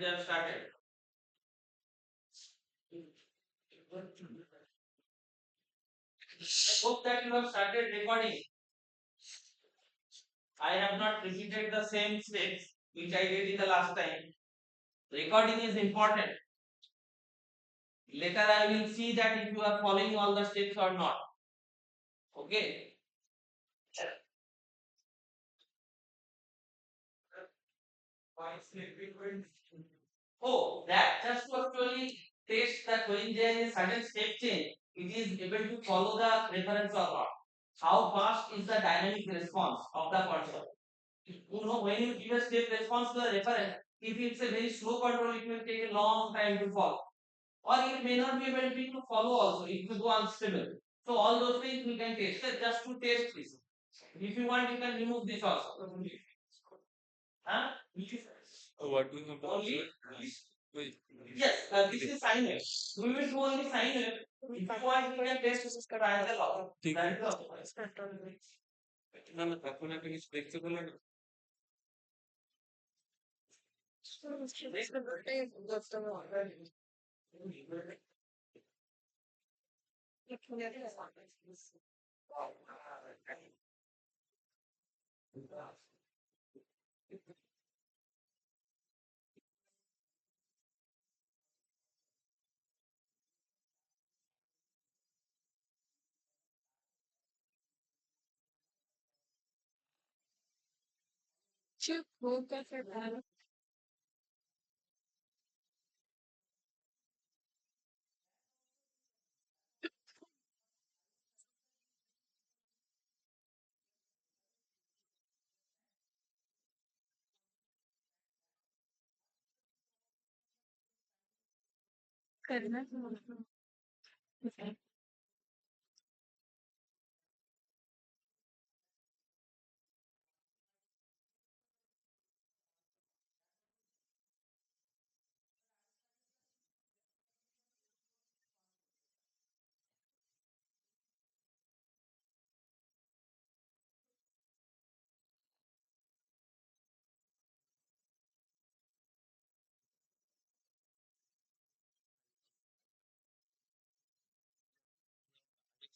they have started. I hope that you have started recording. I have not repeated the same steps which I did in the last time. Recording is important. Later I will see that if you are following all the steps or not. Okay. Oh, that just to actually test that when there is sudden step change, it is able to follow the reference or not. How fast is the dynamic response of the control? You know, when you give a step response to the reference, if it's a very slow control, it will take a long time to follow. Or it may not be able to follow also, it will go unstable. So all those things we can test. So just to test this. If you want, you can remove this also. Huh? What do you have to Only Wait. yes, this is sign wave. We will do only sign wave. If you want, you can test triangle also. ठीक That है is also. ना ना तখন একটা কিছু দেখতে পেলে না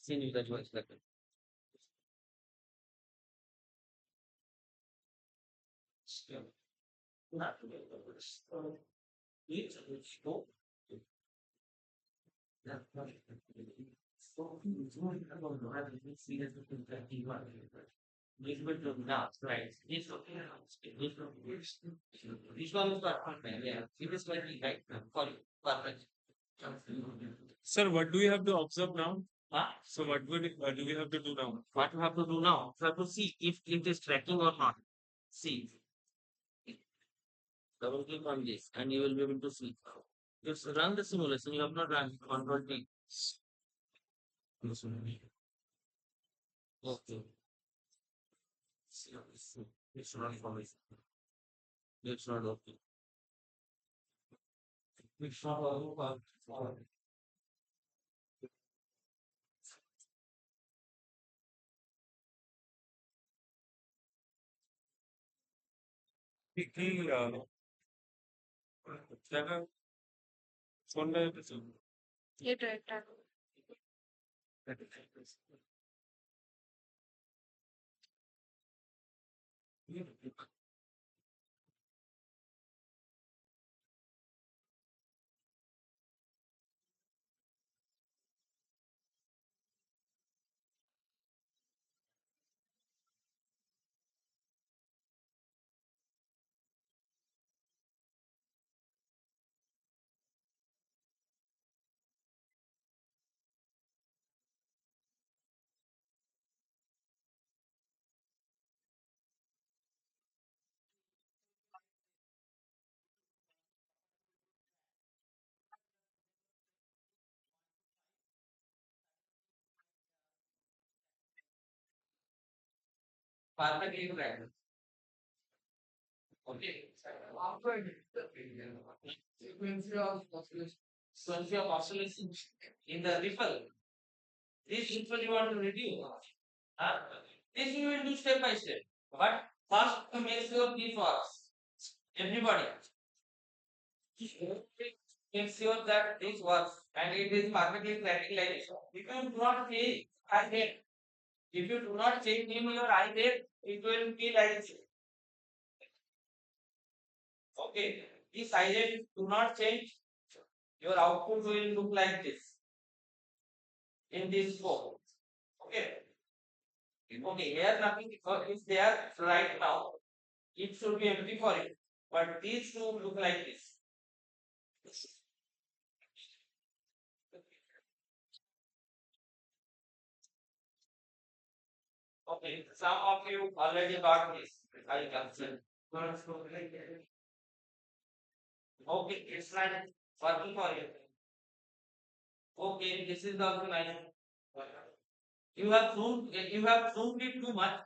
Seen you that was like not to be able to it's stop. So it's going to go to have a serious this will do now, right? This okay now. This one is not perfect. Yeah, it is slightly right for you. Perfect. Sir, what do we have to observe now? Huh? So do we have to do now? What you have to do now? You have to see if it is tracking or not. See, double click on this, and you will be able to see. Just run the simulation. You have not run Control T. Okay. It's not information. It's not okay. It's not okay. कि क्या phone में Perfect right. Okay. Frequency of oscillation in the ripple. This ripple you want to reduce. Huh? This you will do step by step. But first to make sure this works. Everybody. Make sure that this works and it is perfectly tracking like this. If you do not change eye rate, if you do not change in your eye rate, it will be like this. Okay, this eye rate do not change, your output will look like this in this form. Okay. Okay, here nothing is there right now. It should be empty for it. But these two look like this. Okay, some of you already got this. I can see. Okay, it's not working for you. Okay, this is also nice. You have zoomed it too much.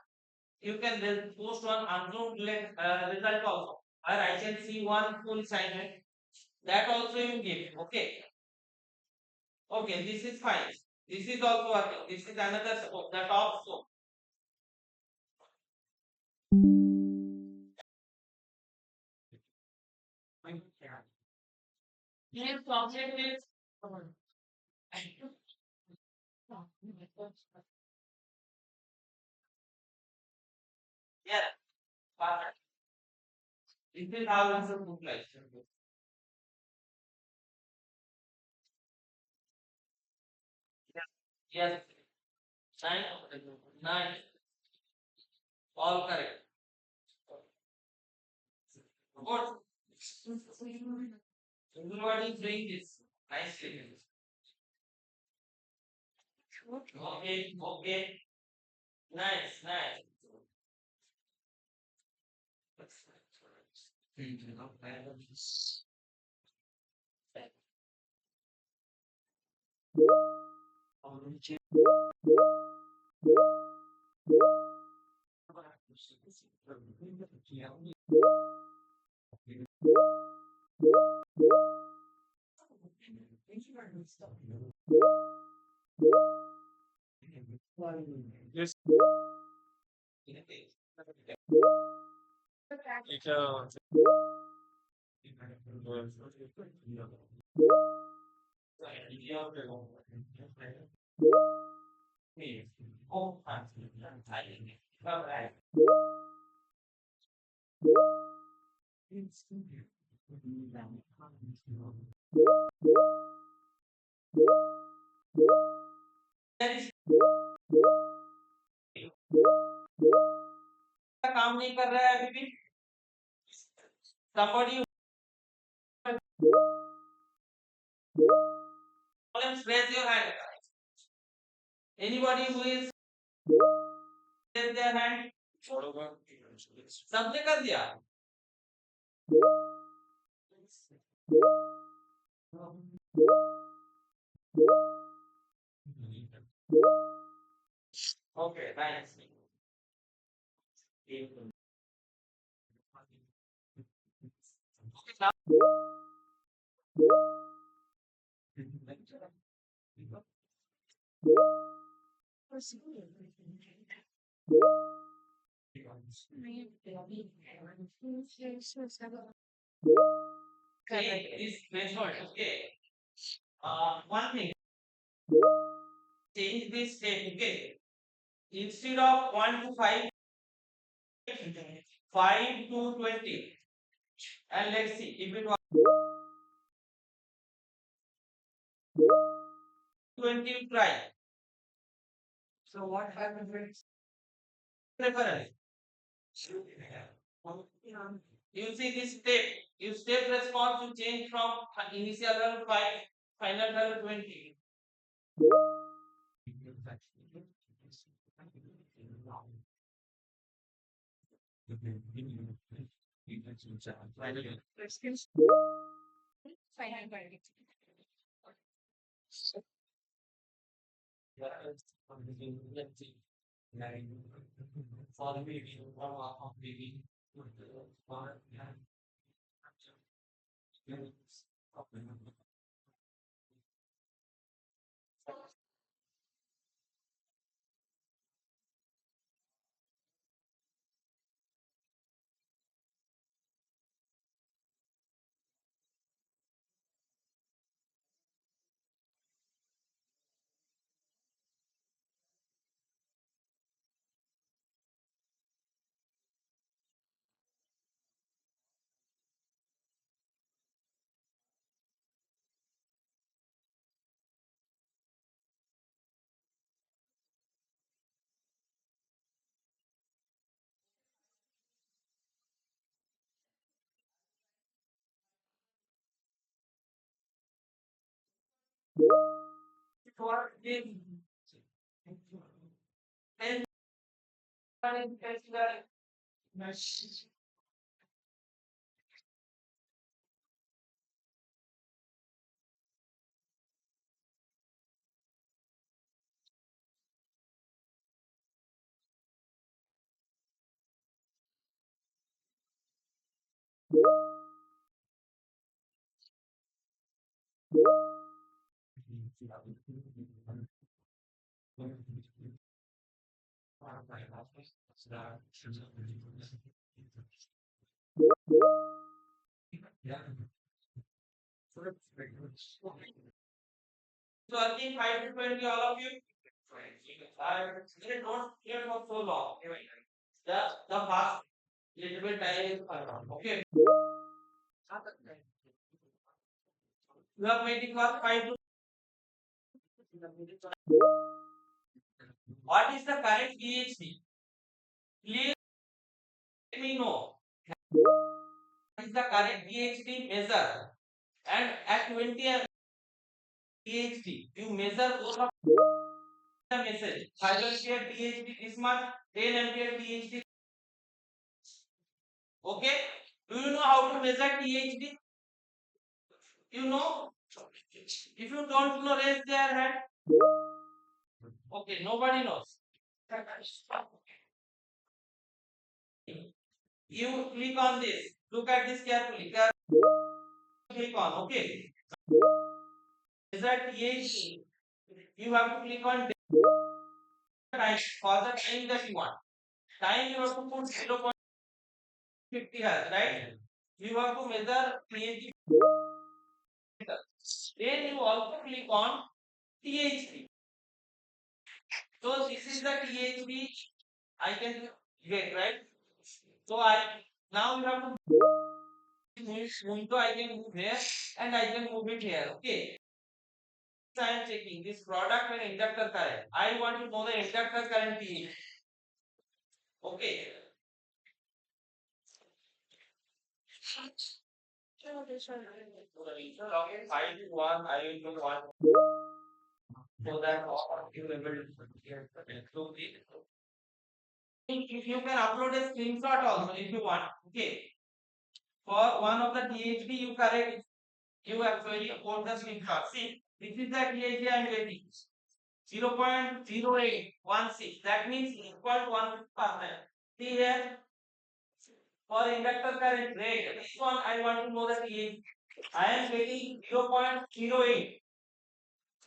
You can then post one unzoomed result also. Or I can see one full assignment. That also you give. Okay. Okay, this is fine. This is also working. This is another scope, the top scope. Here object is yeah, perfect. This is how it should look like. Yes, nine, nine, all correct. Good. Everybody is doing this nicely. Okay, okay, nice, nice. Yes. It's Oh, right. There is काम नहीं कर रहा है अभी भी somebody problems raise your hand anybody who is raise their hand सबने कर दिया okay nice okay now okay this threshold okay one thing change this state okay instead of 1 to 5 5 to 20 and let's see if it was 20 try so what happens preference you see this step you step response to change from initial level 5 final level 20 What is and working 5 to 20, all of you. I don't hear for so long. The past little bit time is okay. You are waiting for 5 to. What is the current PhD? Please let me know. What is the current PhD measure? And at 20 PhD, you measure both of the message. 5 ampere PhD this month, 10 ampere PhD. Okay? Do you know how to measure PhD? You know? If you don't know, raise their hand. Okay, nobody knows. You click on this. Look at this carefully. Click on. Okay. Measure PhD. You have to click on time for the time that you want. Time you have to put 0.50 hertz, right? You have to measure PhD. Then you also click on THD. So this is the THD I can get, right? So now you have to move to I can move here and I can move it here. Okay. So I am checking this product and inductor current. I want to know the inductor current THD. Okay. Okay, 5 to 1, I will do 1. So that you will able to if you can upload a screenshot also if you want. Okay. For one of the THD you correct, you actually put the screenshot. See, this is the THD I am getting. 0.0816. That means equal to 1%. See here. For inductor current rate, this one I want to know the THD. I am getting 0.08.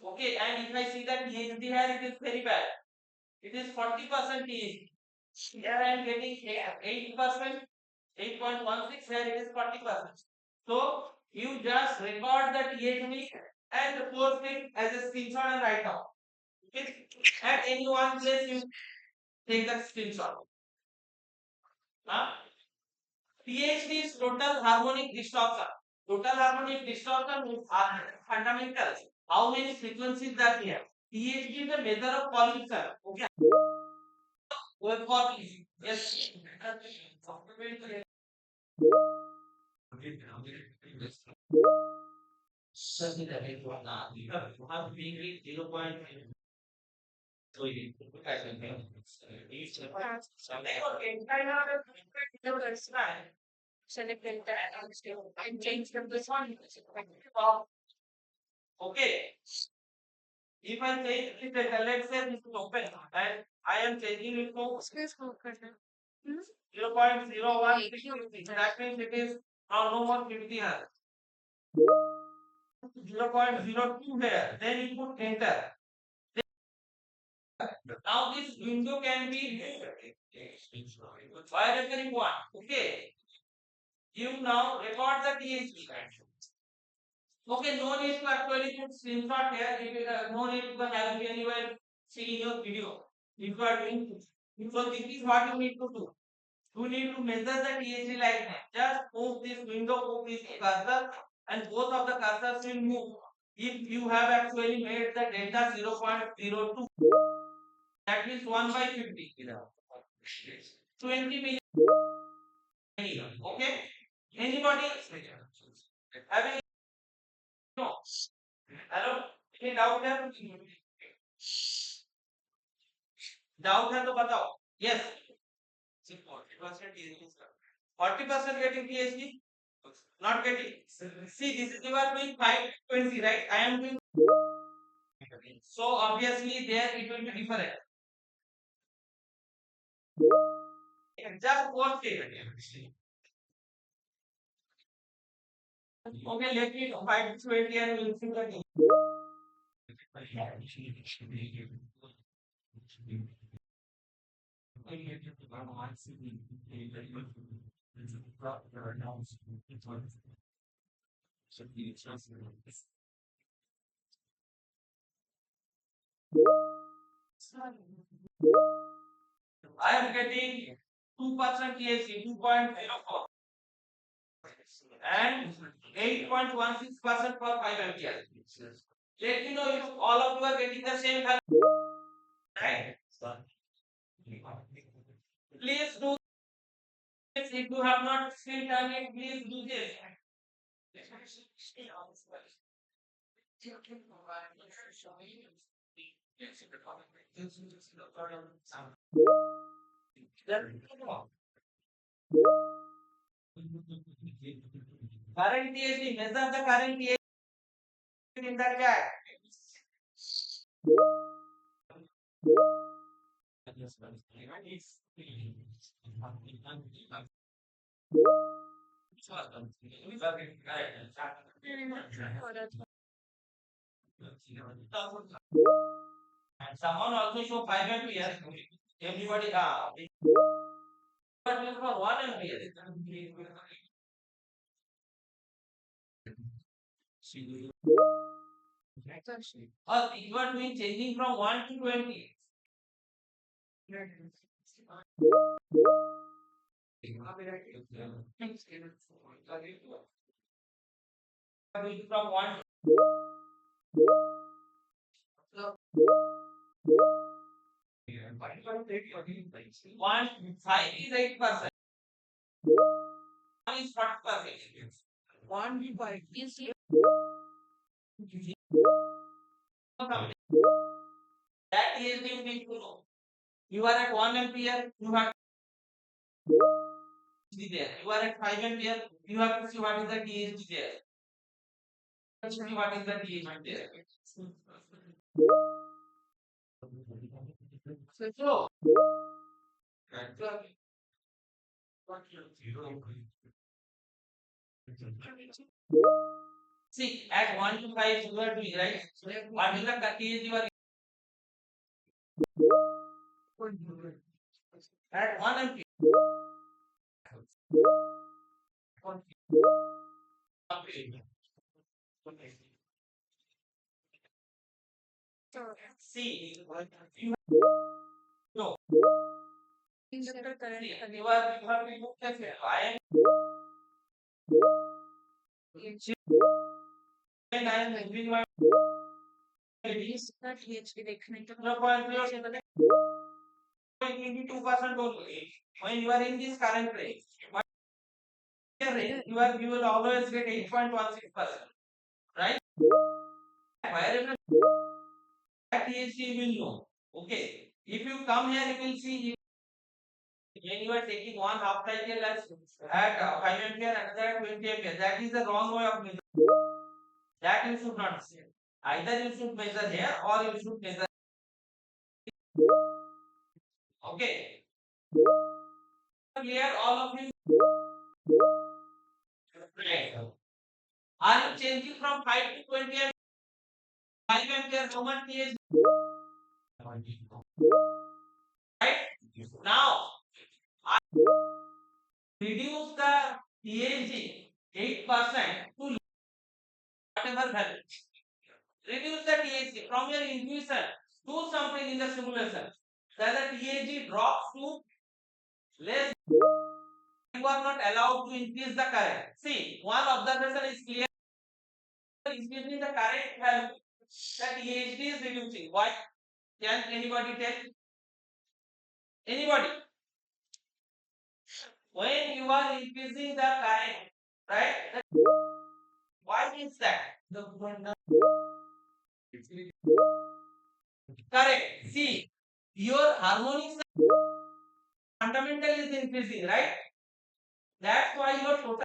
Okay, and if I see that THD here, it is very bad. It is 40% THD. Here I am getting 8%, 8.16, here it is 40%. So you just record the THD and post it as a screenshot and write down. Okay? At any one place you take the screenshot. PhD is total harmonic distortion. Total harmonic distortion means fundamentals. How many frequencies that we have? PhD is a measure of pollution. Okay. Waveform. Yes. Certainly the rate one. You have being read 0.5. So you I can something okay. I have a select and change from this one. Okay. If I change it, let's say this is open and I am changing it to 0.01. That means it is now no more 50 hertz. 0.02 here. Then you put enter. Now this window can be wherever you want. Okay. You now record the THD. Okay, no need to actually put screenshot here. If you, no need to have it anywhere see in your video. If you are doing so this is what you need to do. You need to measure the THD like that. Just move this window, move this cursor, and both of the cursors will move. If you have actually made the delta 0.02, that means 1 by 50. 20 million. Okay? Anybody having no? Hello? ये doubt है? Doubt है तो बताओ. Yes. 40% getting PhD? Not getting. See, this is you are doing 520, right? I am doing. So obviously there it will be different. Just one statement. Okay, let me 520 and we'll see the. I am getting 2% THC, 2.04, and 8.16% for 5 ampere. Let me know if all of you are getting the same value, right? Please do this. If you have not still done it, please do this. Current THC, measure the current THC in the chat. And someone also show 5 ampere. Everybody, but for 1 ampere. Or you are doing changing from 1 to 20. From 1 1 5 is 8%. 1 is 40%. 1 5 is that is you need to know. You are at 1 ampere, you have to see there. You are at 5 ampere, you have to see what is the THD there. See what is the THD there. So, see, at 1 to 5 you are doing, right? What is the THD you are at 1 ampere? See, you know, inductor current, you have to look at it. I am moving my THD देखने के 0.0 2% only. When you are in this current range, you will always get 8.16%, right? Wherever that THC you will know. Okay. If you come here, you will see when you are taking one half cycle as at 5 ampere, another 20 ampere. That is the wrong way of measuring. That you should not say. Either you should measure here or you should measure. Okay. Clear all of you? Right. Are you changing from 5 to 20 ampere? 5 ampere, how much THC? Right? Now, I reduce the THC 8% to whatever value. Reduce the THC from your intuition. Do something in the simulation. That the THC drops to less. You are not allowed to increase the current. See, one observation is clear. Increasing the current value, the THD is reducing. Why? Can anybody tell? Anybody? When you are increasing the current, right? Why is that? Correct. See, your harmonics fundamental is increasing, right? That's why your total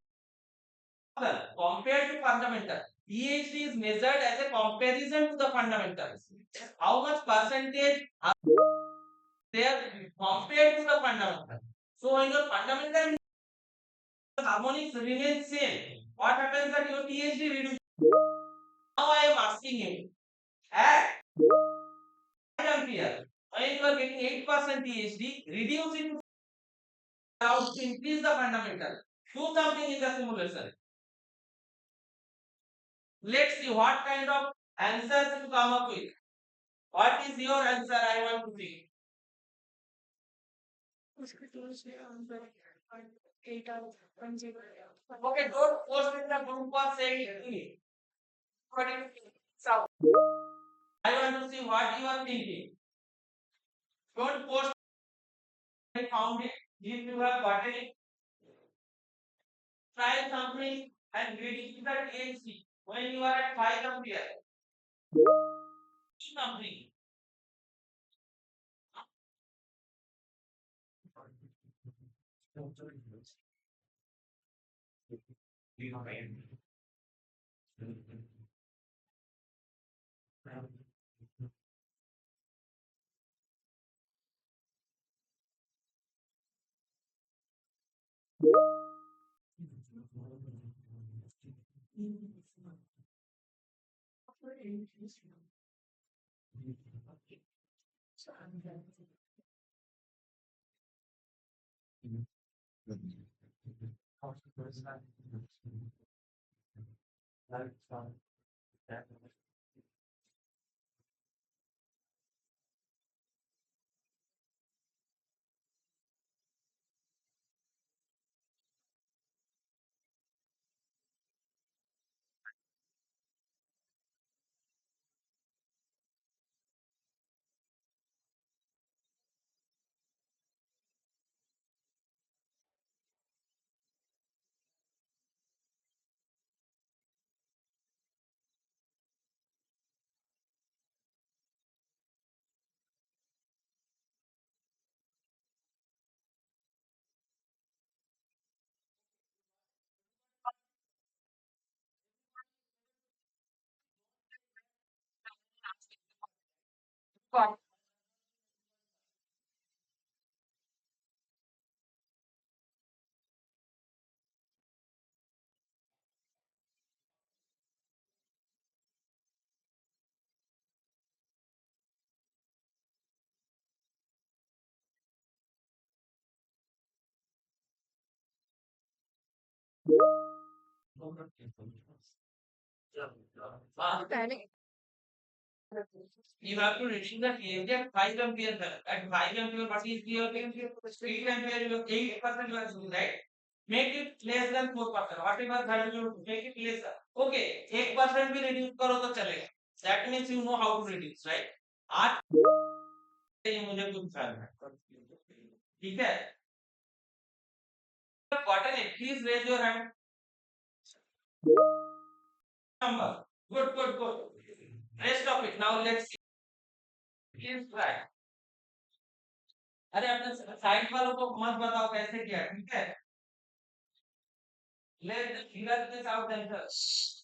compared to fundamental. EHD is measured as a comparison to the fundamentals. How much percentage are there compared to the fundamental? So when your fundamental harmonics remain same, what happens that your THD reduces? Now I am asking you, at 5 ampere, when you are getting 8% THD, reduce it to increase the fundamental. Do something in the simulation. Let's see what kind of answers you come up with. What is your answer? I want to see. Okay, don't post in the group or say it to me. But so I want to see what you are thinking. Don't post. I found it. If you have gotten it, try something and reduce the ANC when you are at 5 ampere. Do something. You have to reduce the THD at 5 ampere. At 5 ampere, what is your 8 ampere? You have 8% you are doing, right? Make it less than 4%. Whatever value you make it less. Okay, 1% भी reduce करो तो चलेगा. That means you know how to reduce, right? आज ये मुझे कुछ करना है. ठीक है? Gotten it. Please raise your hand. Number. Good, good, good. Rest of it. Now let's see. Please try. अरे अपने साइड वालों को मत बताओ कैसे किया, ठीक है? Let figure this out themselves.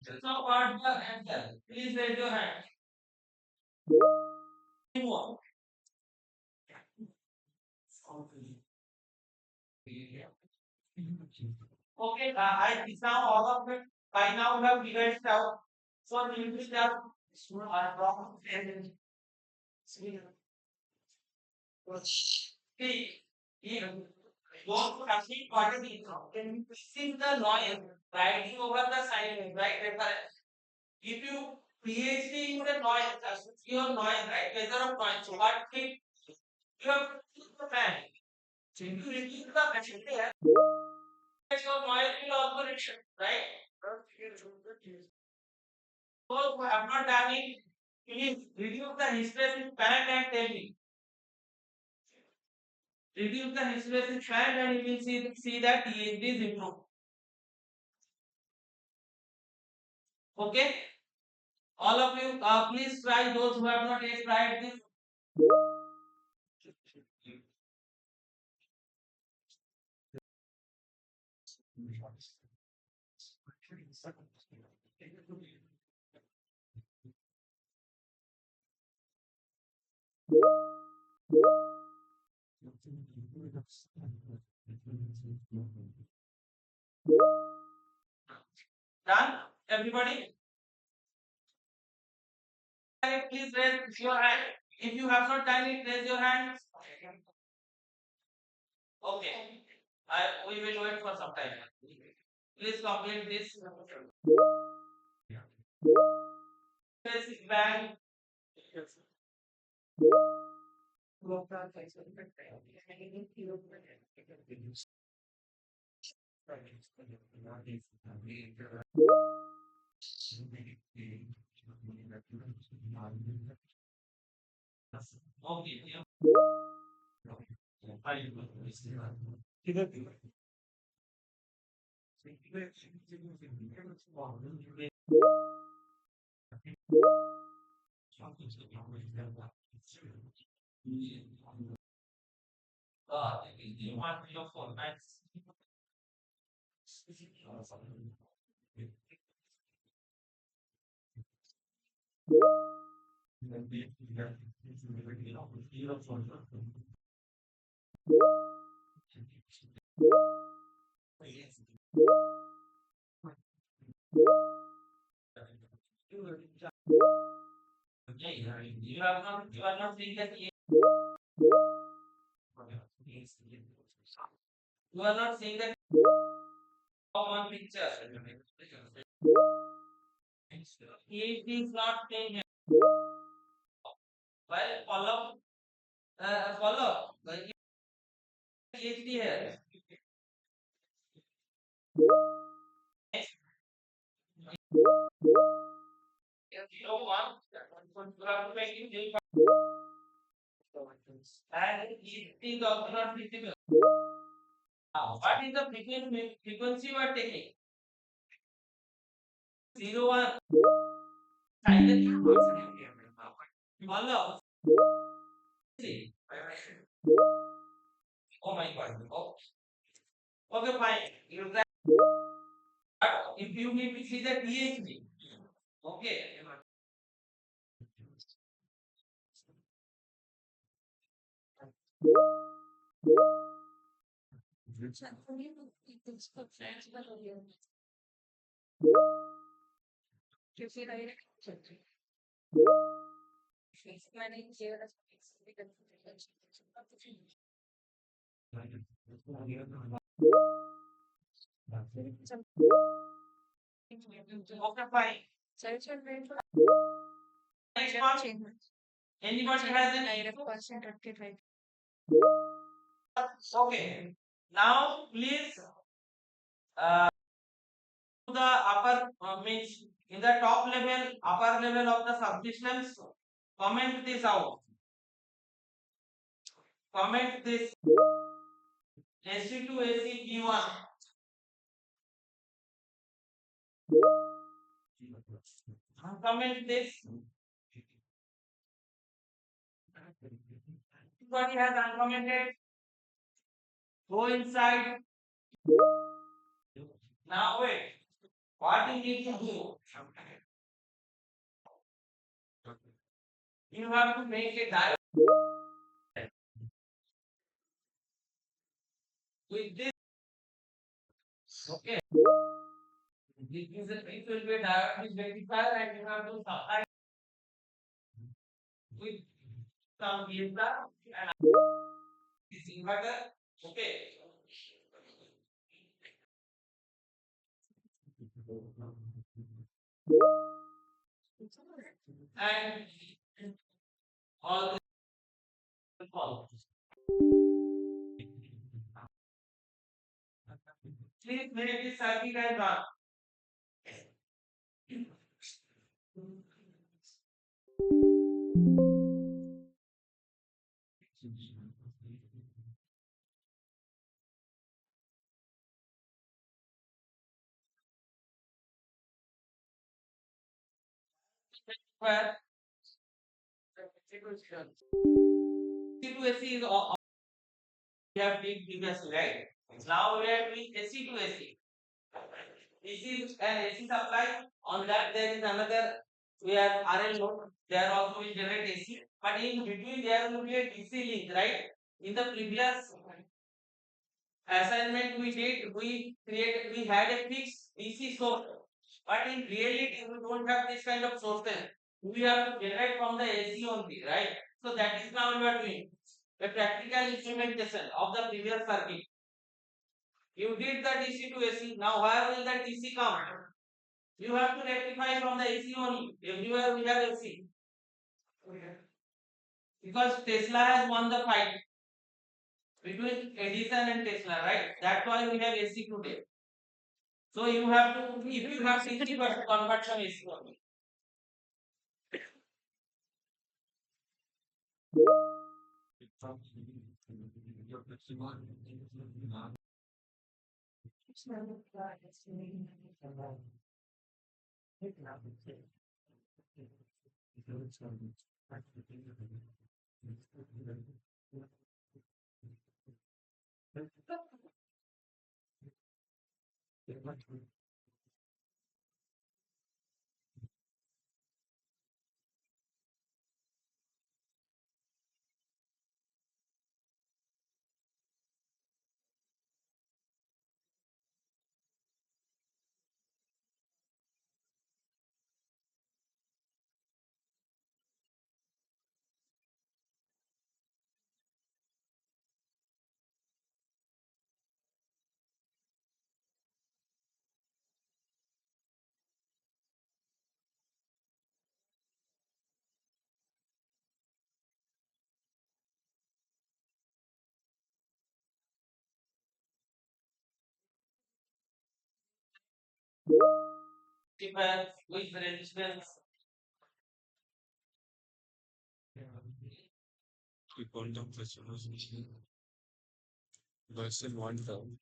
So what the answer? Please raise your hand. Anyone? Okay, I it's now all of it. By now we have figured it out. So we will have wrong and see. Don't actually part of the can see the noise riding over the silent, right? Reference. If you PhD in the noise, your noise, right? Weather of noise. So what if you have the fan? So if you reduce the fan, your noise will also reduce, right? So who have not done it, please reduce the hysteresis fan and tell me. Reduce the hysteresis fan and you will see that EHD is improved. Okay? All of you, please try those who have not yet tried this. Done? Everybody? Please raise your hand. If you have not done it, raise your hand. Okay. We will wait for some time. Please complete this. Basic bang. Okay. You want your phone, right? You are not saying that you are not saying that one picture. He is not saying while follow PhD here. Zero one. You have to make it and it is also not visible. Now, what is the frequency you are taking? Zero one. Follow. See. Oh my God. Oh. Okay, fine. You can, if you need to see the PhD. Okay. Okay, fine. Next one. Anybody has any issue? Okay. Now, please, to the upper means in the top level, upper level of the subsystems, comment this out. Comment this AC2 AC P1. Comment this. Anybody has uncommented? Go inside. Now wait. What you need to do? You have to make a diagram with this. Okay. This will be a diagram rectifier and you have to supply with some data and this inverter. Okay. And all the follow. Please make this circuit and run. Where C2AC is all we have did previously, right? Now we are doing AC to AC. This is an AC supply. On that there is another we have RL load. There also will generate AC. But in between there will be a DC link, right? In the previous assignment we had a fixed DC source. But in reality we don't have this kind of sources. We have to generate from the AC only, right? So that is now we are doing a practical implementation of the previous circuit. You did the DC to AC. Now where will the DC come? You have to rectify from the AC only. Everywhere we have AC. Because Tesla has won the fight between Edison and Tesla, right? That's why we have AC today. So you have to, if you have 60% conversion AC only. With resistance. We call them customers version one term.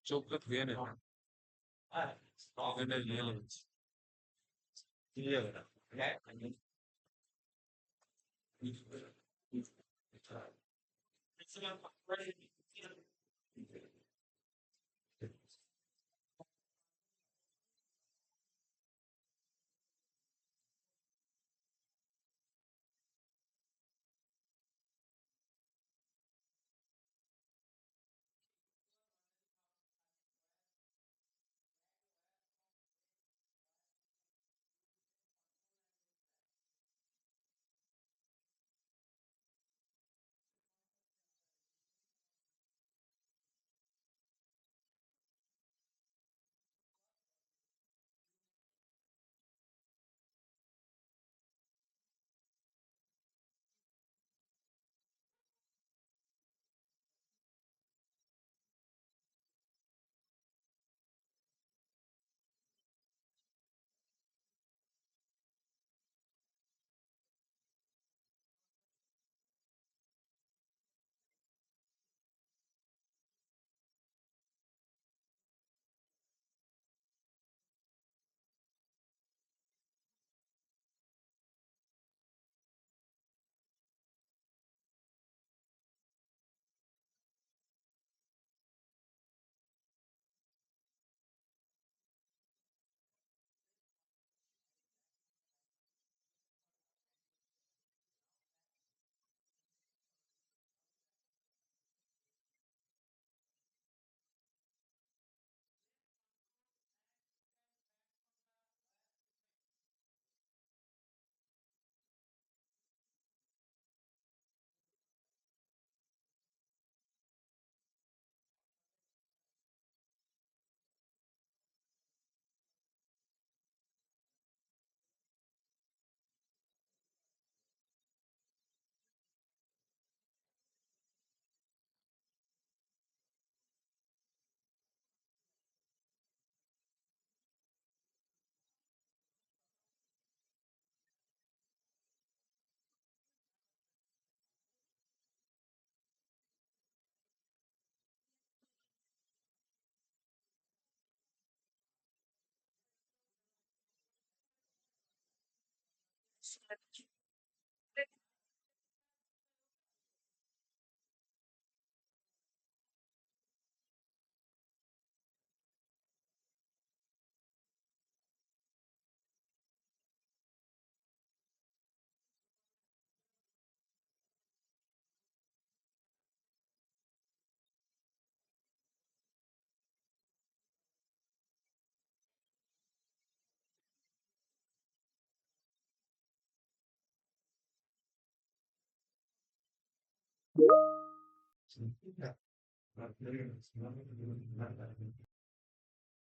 Shaukat गया ना Even a real age.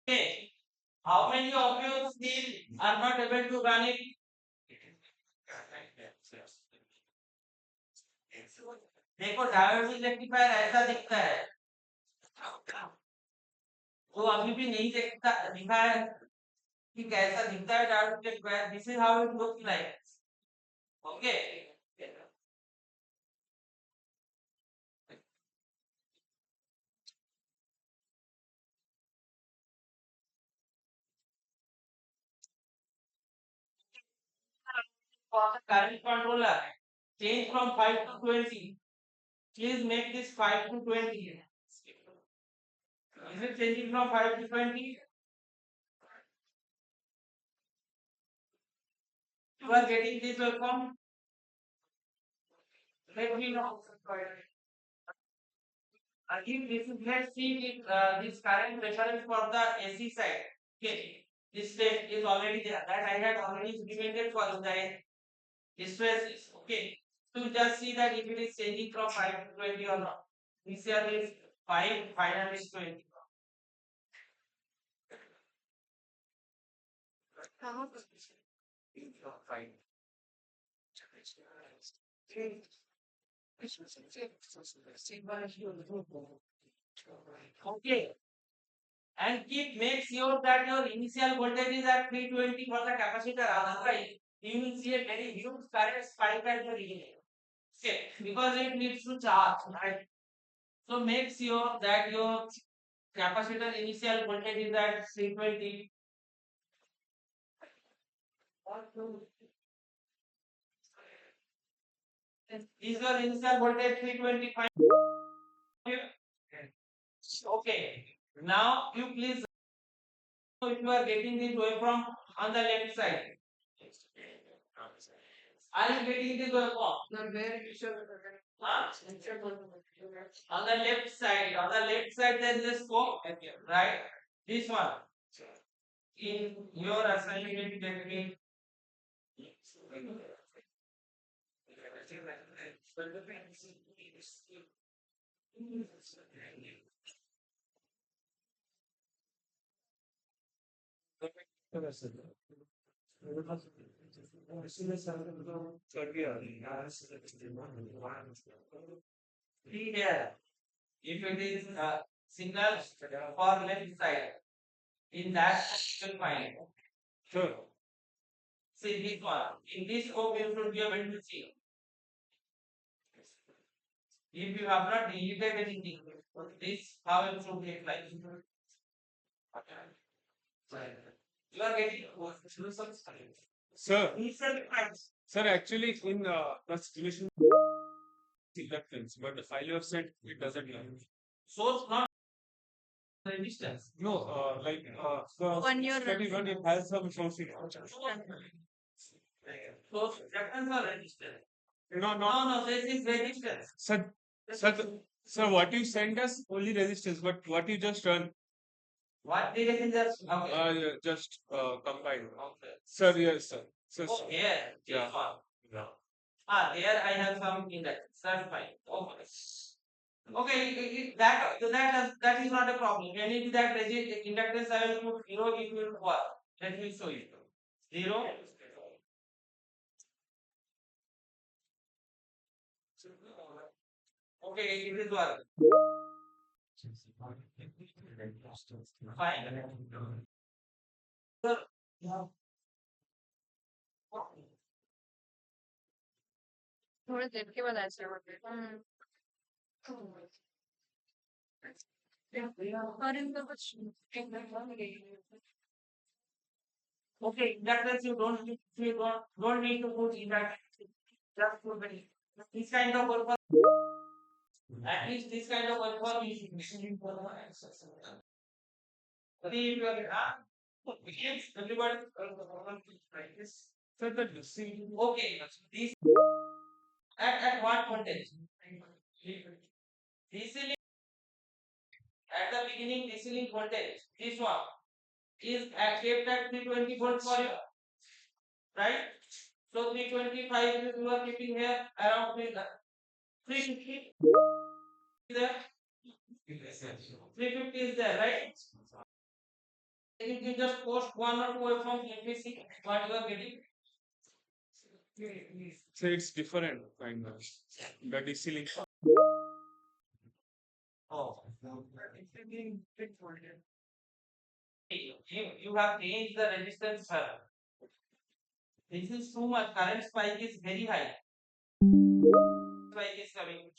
Okay. How many of you still are not able to run it? देखो diode rectifier ऐसा दिखता है वो अभी भी नहीं दिखता दिखा है कि कैसा दिखता है diode rectifier this is how it looks like okay for the current controller change from 5 to 20 please make this 5 to 20 is it changing from 5 to 20 you are getting this waveform let me know again this is let's see this current reference for the AC side okay this step is already there that I had already implemented for the stress is okay so just see that if it is changing from 5 to 20 or not this here is 5 final is 20 okay and keep make sure that your initial voltage is at 320 for the capacitor otherwise you will see a very huge current spike at the beginning okay because it needs to charge right so make sure that your capacitor initial voltage is at 320. Is your initial voltage 325? Okay. Now you please know if you are getting this waveform on the left side. Are you getting this waveform? Huh? On the left side there is a scope, right? This one. In your assignment, technique. See here, if it is signal for left side, in that you will find. Sure. See this one. In this scope, you should be able to see. If you have not deleted anything, this how it should be like. You are getting Sir, different kinds. sir, actually in the simulation inductance, but the file you have sent it doesn't have. Source not resistance. No, the One year study one it has some sourcing. Source reactance or resistance? No, No, this is resistance. Sir, sir, what you sent us only resistance, but what you just done, What did it just okay. yeah, just combine. Okay. Sir, yes, sir. Sir, Oh, here. Yeah. This one. yeah. Here I have some index. That's fine. Okay. Okay, that is not a problem. When it is that inductance I will put 0, it will work. Let me show you. 0. Okay, it is work. Fine. Sir, थोड़े देर के बाद ऐसे होते और इनका कुछ okay, inductance you don't need to put inductance. Just put this kind of work. At least this kind of work you should see. See if you are yes, everybody like this. Sir, the see, Okay, this at what voltage? DC link at the beginning DC link voltage, this one is kept at 320 volts for you, right? So 325 you are keeping here around 350 there. 350 is there, right? You can just post one or two waveforms. Let me see what you are getting. so it's different kind of. The DC link. Oh. You have changed the resistance curve. This is too much. Current spike is very high. Spike is coming.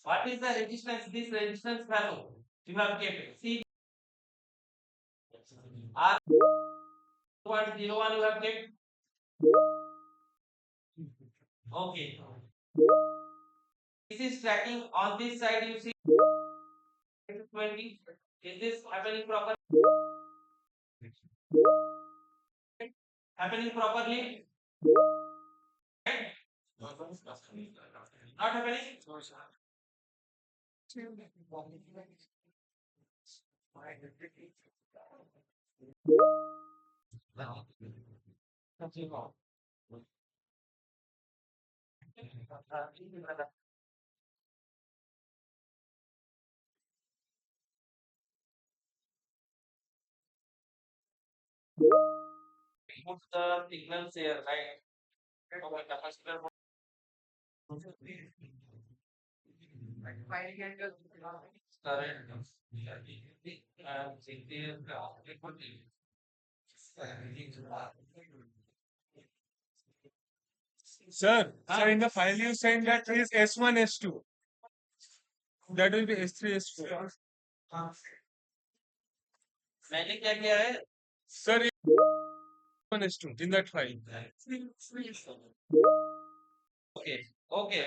What is the resistance? This resistance value you have kept. See R 101 you have kept. Okay. This is tracking on this side. You see 20. Is this happening properly? Happening properly? Right? Not happening? Put the signals here, right? Okay, capacitor. Current. Sir, in the file you sent that is S1, S2. That will be S3, S4. मैंने क्या किया है? Sir, S1, S2 in that file. Okay, okay.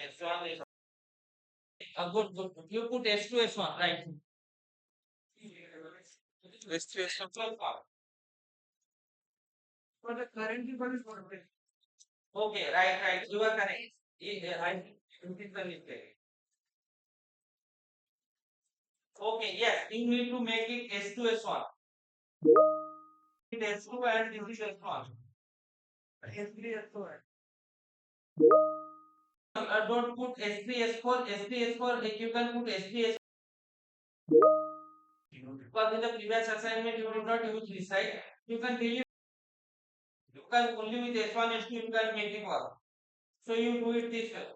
S1 is good. You put S2, S1, right? S3, S4. But the current one is not there. Okay, right. You are correct. I think the mistake. Okay, yes, you need to make it S2, S1. S2 and this is S1. S3, S4. Don't put S3, S4, S3, S4. You can put S3, S4. Because in the previous assignment you did not use this, right? You can delete. You can only with S1, S2 you can make it work. So you do it this way.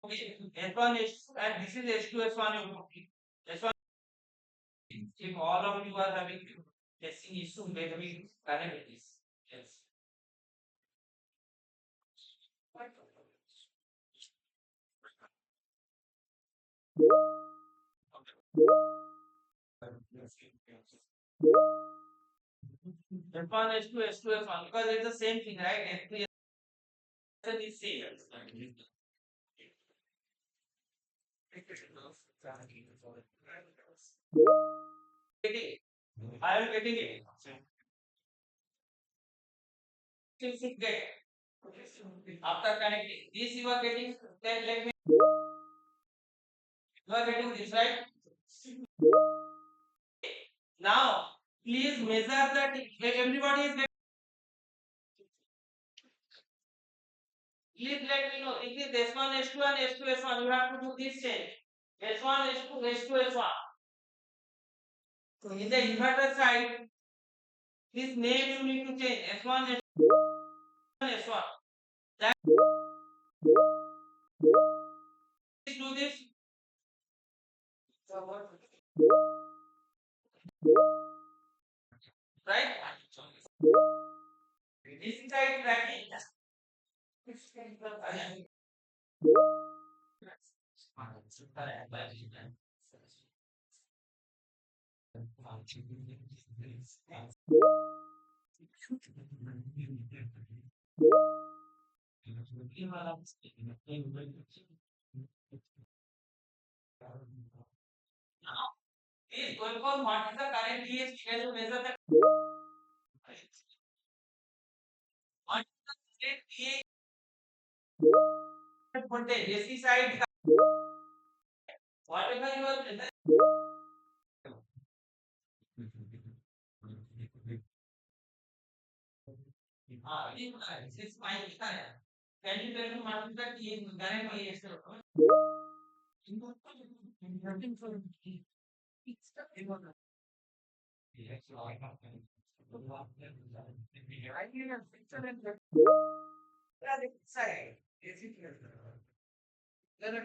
Okay, S1, S2 and this is S2, S1 you put it. S1. If all of you are having testing issue, let me connect this. Yes. S1, S2, S2, S1 because it's the same thing, right? S3 is same. I am getting it. You should get after connecting. This you are getting. Then let me. You are getting this right. Now, please measure that. Everybody is getting. Please let me know. It is S1, S2 and S2, S1. You have to do this change. S1, S2, S2, S1. In the inverter side, this name you need to change. S1, S2, S1. That please do this. Right? This side tracking. Now, is going for what is the current DSP? Can you measure the what is the current DSP voltage? AC side, whatever you are measuring. This is my can you tell me what is the current DSP? I think a picture and the side. Is it then what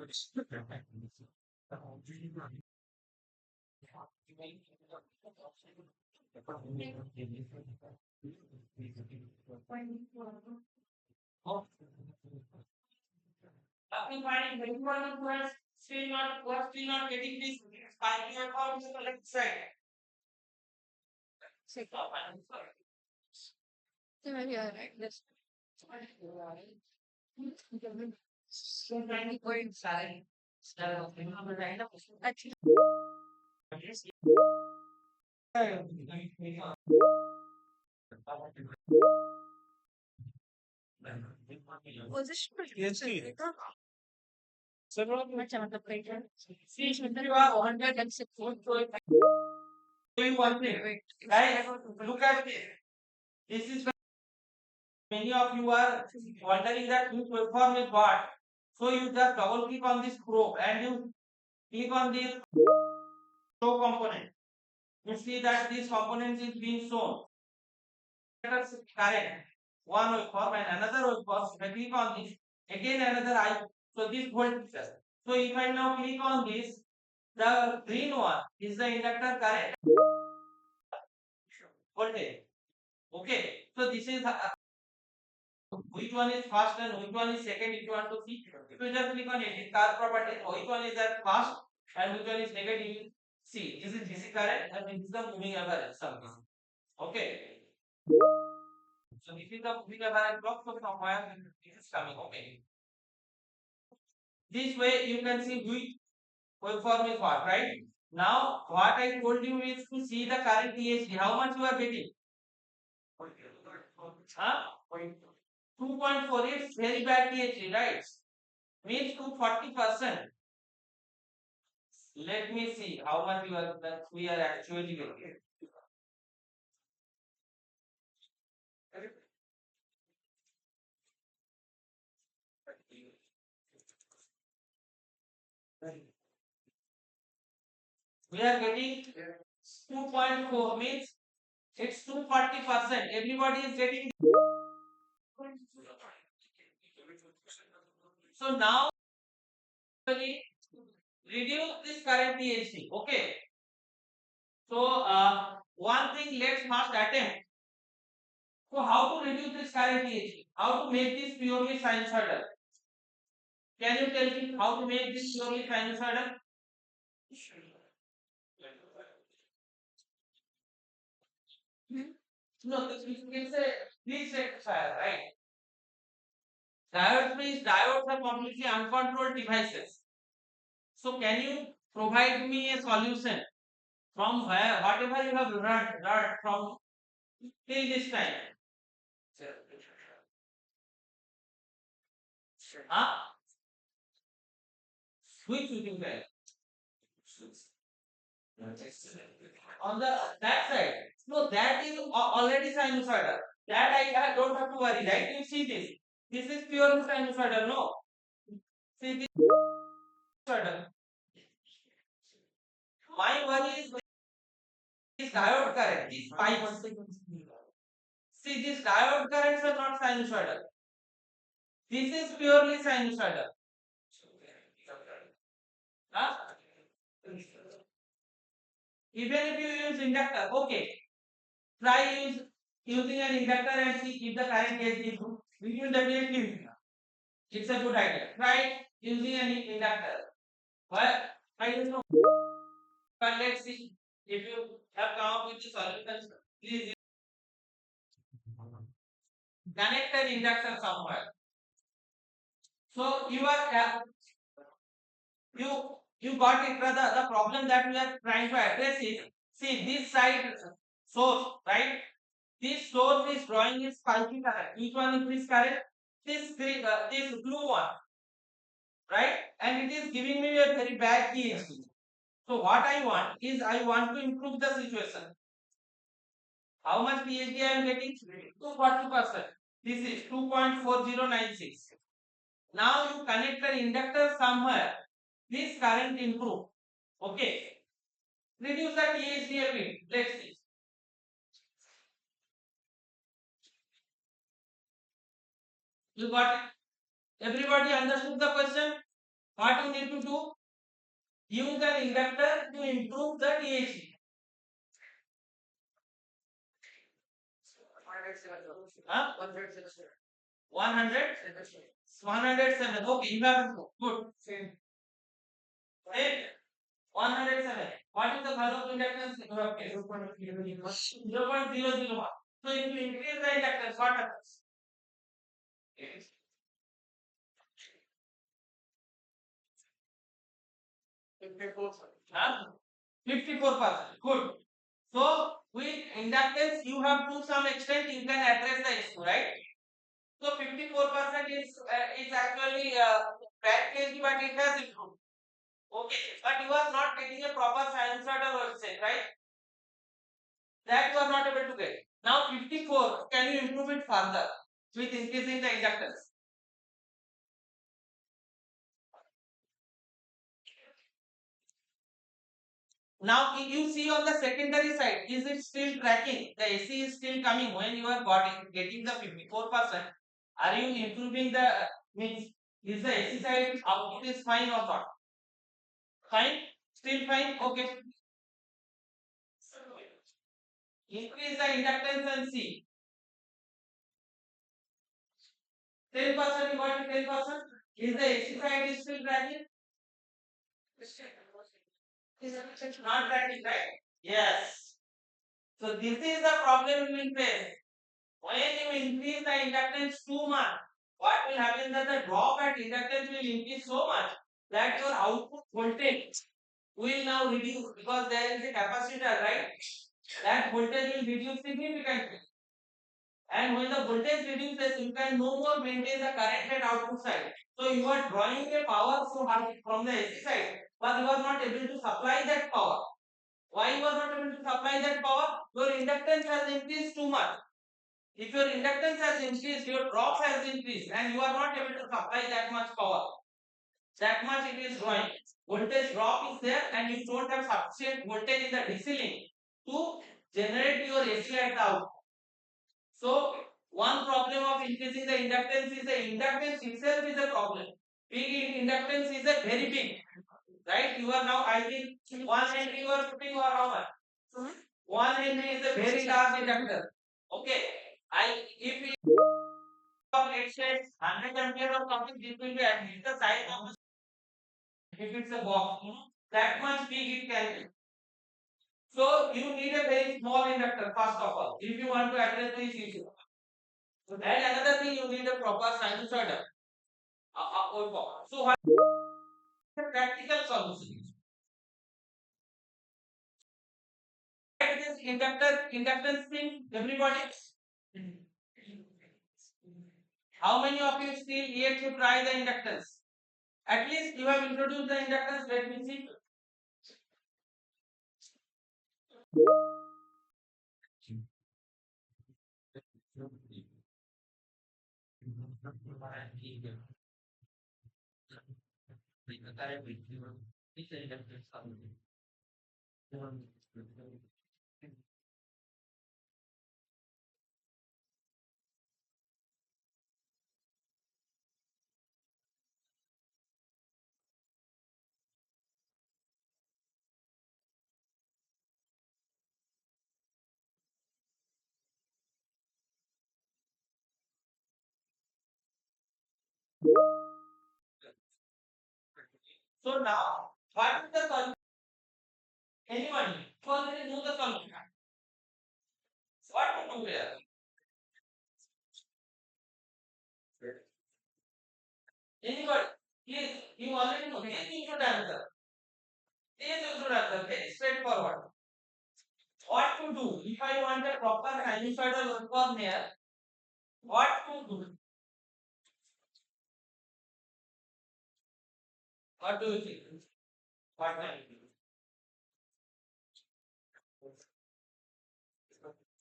is the current DSP? After finding very important points, still not getting this spiking waveform to the left side. So maybe I like this. 20.5. Actually, position Yes, yes. much of the paper. See, if you are 106 doing one thing, Wait. guys, look at this. This is where many of you are wondering that which waveform is what. So you just double click on this probe and you click on this show component. You see that this component is being shown. Correct. One waveform and another waveform. If I click on this, again another I. So this voltage. So if I now click on this, the green one is the inductor current voltage. Okay. So this is which one is fast and which one is second if you want to see. If you just click on it, car property, which one is that fast and which one is negative, you see this is DC current and this is the moving average something. Okay. So this is the moving average block, so from where this is coming. Okay. This way you can see which waveform is what, right? Now what I told you is to see the current THD, how much you are getting. Huh? 2.4 is very bad THD, right? Means to 40%. Let me see how much you are that we are actually getting. We are getting 2.4 means it's 240%. Everybody is getting. So now actually reduce this current THD. Okay. So one thing let's first attempt. So how to reduce this current THD? How to make this purely sinusoidal? Can you tell me how to make this purely sinusoidal? No, this is a this rectifier, right? Diode means diodes are completely uncontrolled devices. So can you provide me a solution from where whatever you have learned from till this time? Huh? Which you think that? On the that side. No, that is already sinusoidal. That I don't have to worry, right? You see this. This is pure sinusoidal, no? See this sinusoidal. My worry is this diode current, these pipes. See, these diode currents are not sinusoidal. This is purely sinusoidal. Huh? Even if you use inductor, okay. Try using an inductor and see if the current gets improved. We will definitely. It's a good idea. Try using an inductor. But I don't know. But let's see if you have come up with the solution. Please connect an inductor somewhere. So you are you got it. The problem that we are trying to address is see this side source, right? This source is drawing is spiky current. Which one is this current? This green, this blue one, right? And it is giving me a very bad THD. So what I want is I want to improve the situation. How much PhD I am getting? 240%. This is 2.4096. Now you connect an inductor somewhere. This current improve. Okay. Reduce the THD a bit. Let's see. You got it? Everybody understood the question? What you need to do? Use an inductor to improve the THD. Huh? 100? 107. Okay, you have good. Then 107. What is the value of inductance? You have guessed. 0.001. So if you increase the inductance, what happens? Huh? 54%. Good. So with inductance, you have to some extent you can address the issue, right? So 54% is actually bad case, but it has improved. Okay, but you are not getting a proper sinusoidal wave, right? That you are not able to get. Now 54, can you improve it further with increasing the inductance? Now, if you see on the secondary side, is it still tracking? The AC is still coming when you are getting the 54%. Are you improving the means? Is the AC side output is fine or not? Fine, still fine. Okay. Increase the inductance and see. 10% you got 10%. Is the AC side is still tracking? Not tracking, right? Yes. So this is the problem you will face. When you increase the inductance too much, what will happen that the drop at inductance will increase so much that your output voltage will now reduce because there is a capacitor, right? That voltage will reduce significantly. And when the voltage reduces, you can no more maintain the current at output side. So you are drawing a power from the AC side, but you are not able to supply that power. Why you are not able to supply that power? Your inductance has increased too much. If your inductance has increased, your drop has increased, and you are not able to supply that much power. That much it is drawing. Voltage drop is there, and you don't have sufficient voltage in the DC link to generate your AC at the output. So one problem of increasing the inductance is the inductance itself is a problem. Big inductance is a very big, right? You are now I think 1 Henry you are putting or how much? 1 Henry is a very large inductor. Okay, if we let's say 100 ampere or something, this will be at least the size of if it's a box, that much big it can be. So you need a very small inductor first of all if you want to address this issue. And another thing you need a proper sinusoidal. So what is the practical solution? Write this inductance thing, everybody. How many of you still yet to try the inductance? At least you have introduced the inductance. Let me see. So now, what is the solution? Anyone? You already know the solution. What to do here? Anybody? Please, you already know. This you should answer. This you should answer. Very straightforward. What to do if I want a proper sinusoidal waveform here? What to do? What do you think? What can you do?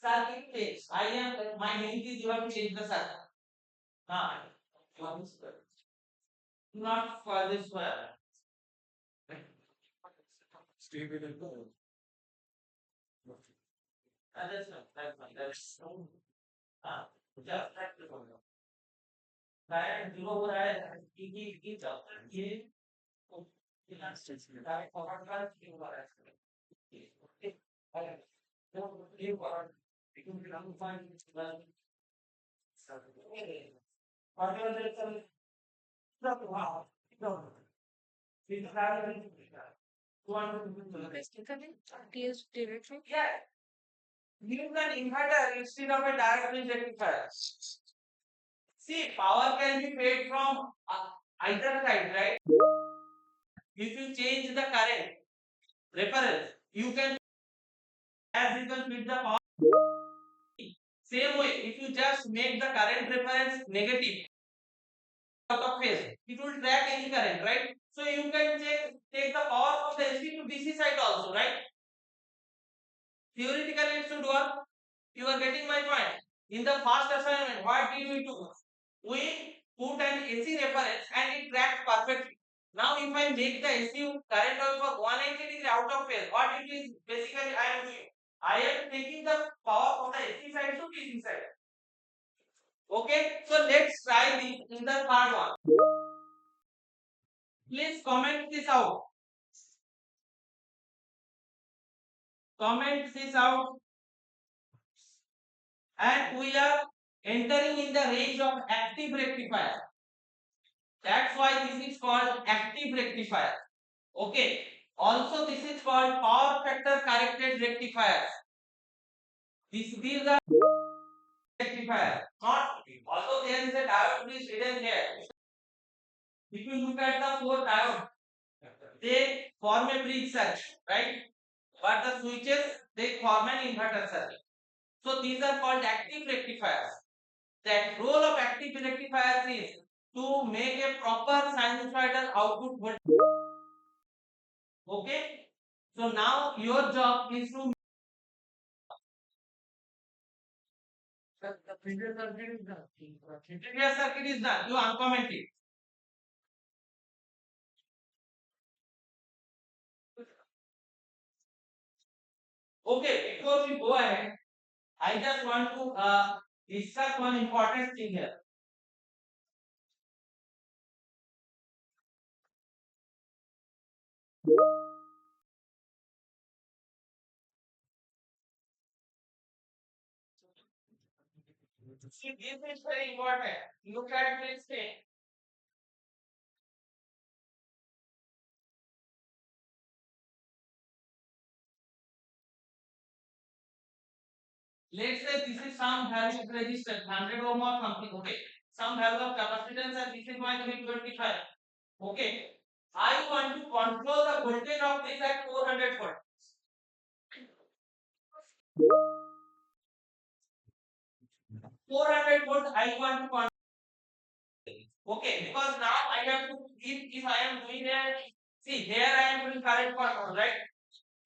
Circuit change. I am my name is you have to change the circuit. One square. Not for this square. Stay with it. That's fine. That's just practice on that. Direct zero हो रहा है की जब तक ये direct forward का zero हो रहा है तो ये forward लेकिन फिर हम find whatever that wow TS directly. Yeah, use an inverter instead of a direct bridge rectifier. See, power can be paid from either side, right? If you change the current reference, you can as you can feed the power. Same way, if you just make the current reference negative out of phase, it will track any current, right? So you can take the power from the AC to DC side also, right? Theoretically, it should work. You are getting my point. In the first assignment, what did we do? We put an AC reference and it tracked perfectly. Now, if I make the AC current over 180 degree out of phase, what it is basically I am doing? I am taking the power from the AC side to DC side. Okay, so let's try this in the third one. Please comment this out. Comment this out. And we are entering in the range of active rectifier. That's why this is called active rectifier. Okay. Also, this is called power factor corrected rectifier. These are rectifier. Not although there is a diode which is hidden here. If you look at the four diodes, they form a bridge circuit, right? But the switches they form an inverter circuit. So these are called active rectifiers. The role of active rectifiers is to make a proper sinusoidal output voltage. Okay. So now your job is to the previous circuit is done. Previous circuit is done. You uncomment it. Okay. Before we go ahead, I just want to discuss one important thing here. See, this is very important. Look at this thing. Let's say this is some value of resistance, 100 ohm or something. Okay. Some value of capacitance and this is my 325. Okay. I want to control the voltage of this at 400 volt. 400 volt I want to control. Okay, because now I have to, if I am doing a, see here I am doing current control, right?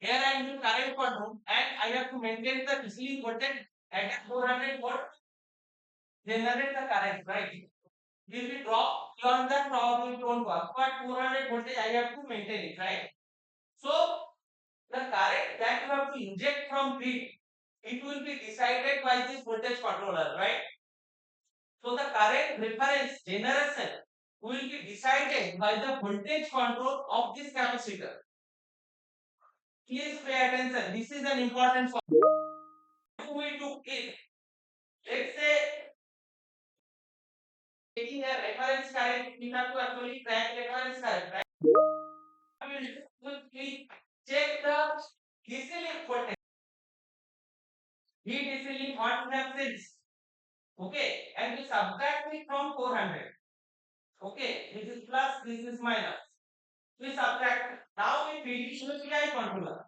Here I am doing current control and I have to maintain the DC voltage at 400 volt, generate the current, right? If we drop beyond that, probably it won't work. But 400 voltage I have to maintain it, right? So the current that you have to inject from grid, it will be decided by this voltage controller, right? So the current reference generation will be decided by the voltage control of this capacitor. Please pay attention. This is an important point. We do is, let's say, taking a reference current, we have to actually track reference current, right? We will quickly check the DC link voltage. DC link what we have said. Okay, and we subtract it from 400. Okay, this is plus, this is minus. We subtract. Now we feed it to the PI controller.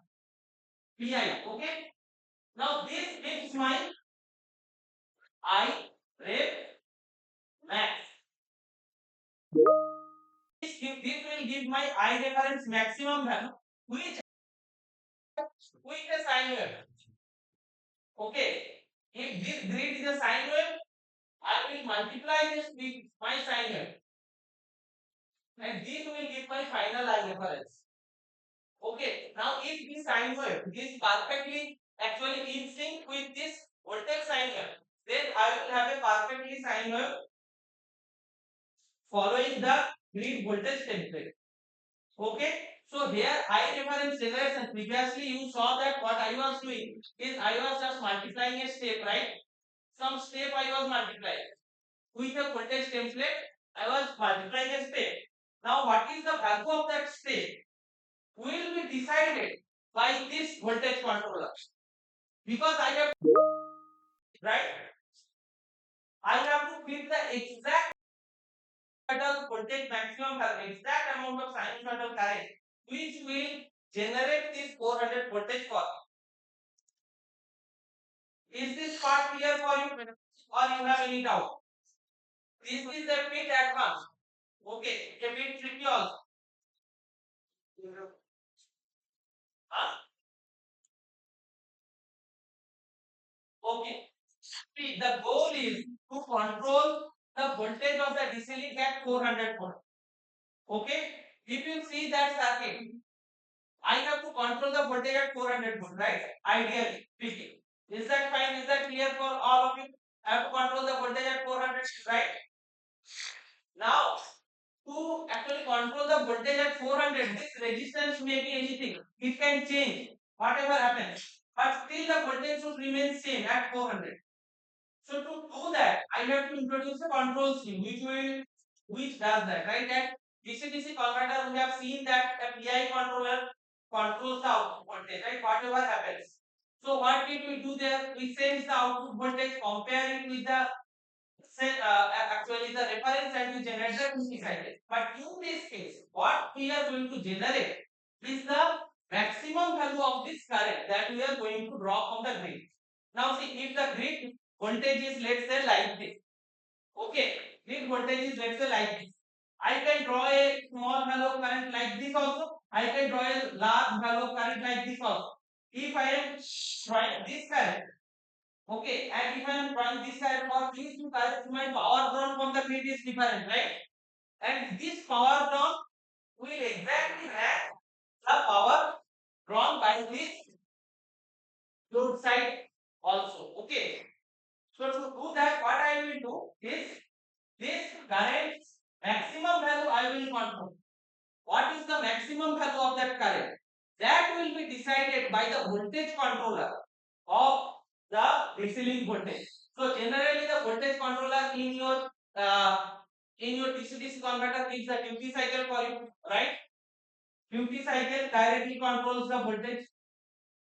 PI, okay? Now this gives my I ref max. This will give my I reference maximum value, which with a sine wave. Okay, if this grid is a sine wave, I will multiply this with my sine wave, and this will give my final I reference. Okay, now if this sine wave is perfectly actually in sync with this voltage sine wave, then I will have a perfectly sine wave following the grid voltage template. Okay, so here I reference generation. Previously, you saw that what I was doing is I was just multiplying a step, right? Some step I was multiplying with a voltage template. I was multiplying a step. Now, what is the value of that step will be decided by this voltage controller. Because I have, right, I have to fit the exact voltage maximum current, exact amount of sinusoidal current, which will generate this 400 voltage for you. Is this part clear for you, or you have any doubt? This is a bit advanced. Okay, a bit tricky also. Huh? Okay. See, the goal is to control the voltage of the DC link at 400 volt. Okay. If you see that circuit, I have to control the voltage at 400 volt, right? Ideally speaking. Is that fine? Is that clear for all of you? I have to control the voltage at 400, right? Now, to actually control the voltage at 400, this resistance may be anything. It can change, whatever happens. But still the voltage should remain same at 400. So to do that, I have to introduce a control scheme which does that, right? At DC-DC converter, we have seen that a PI controller controls the output voltage, right? Whatever happens. So what did we do there? We sense the output voltage, compare it with the actually the reference that we generated is decided. But in this case, what we are going to generate is the maximum value of this current that we are going to draw from the grid. Now see, if the grid voltage is let's say like this, okay, grid voltage is let's say like this. I can draw a small value of current like this also. I can draw a large value of current like this also. If I am drawing this current, okay, and if I am drawing this current for these two currents, my power drawn from the grid is different, right? And this power drawn will exactly match the power drawn by this load side also. Okay. So to do that, what I will do is this current maximum value I will control. What is the maximum value of that current? That will be decided by the voltage controller of the DC voltage. So generally the voltage controller uh, in your DC-DC converter gives the duty cycle for you, right? Duty cycle directly controls the voltage.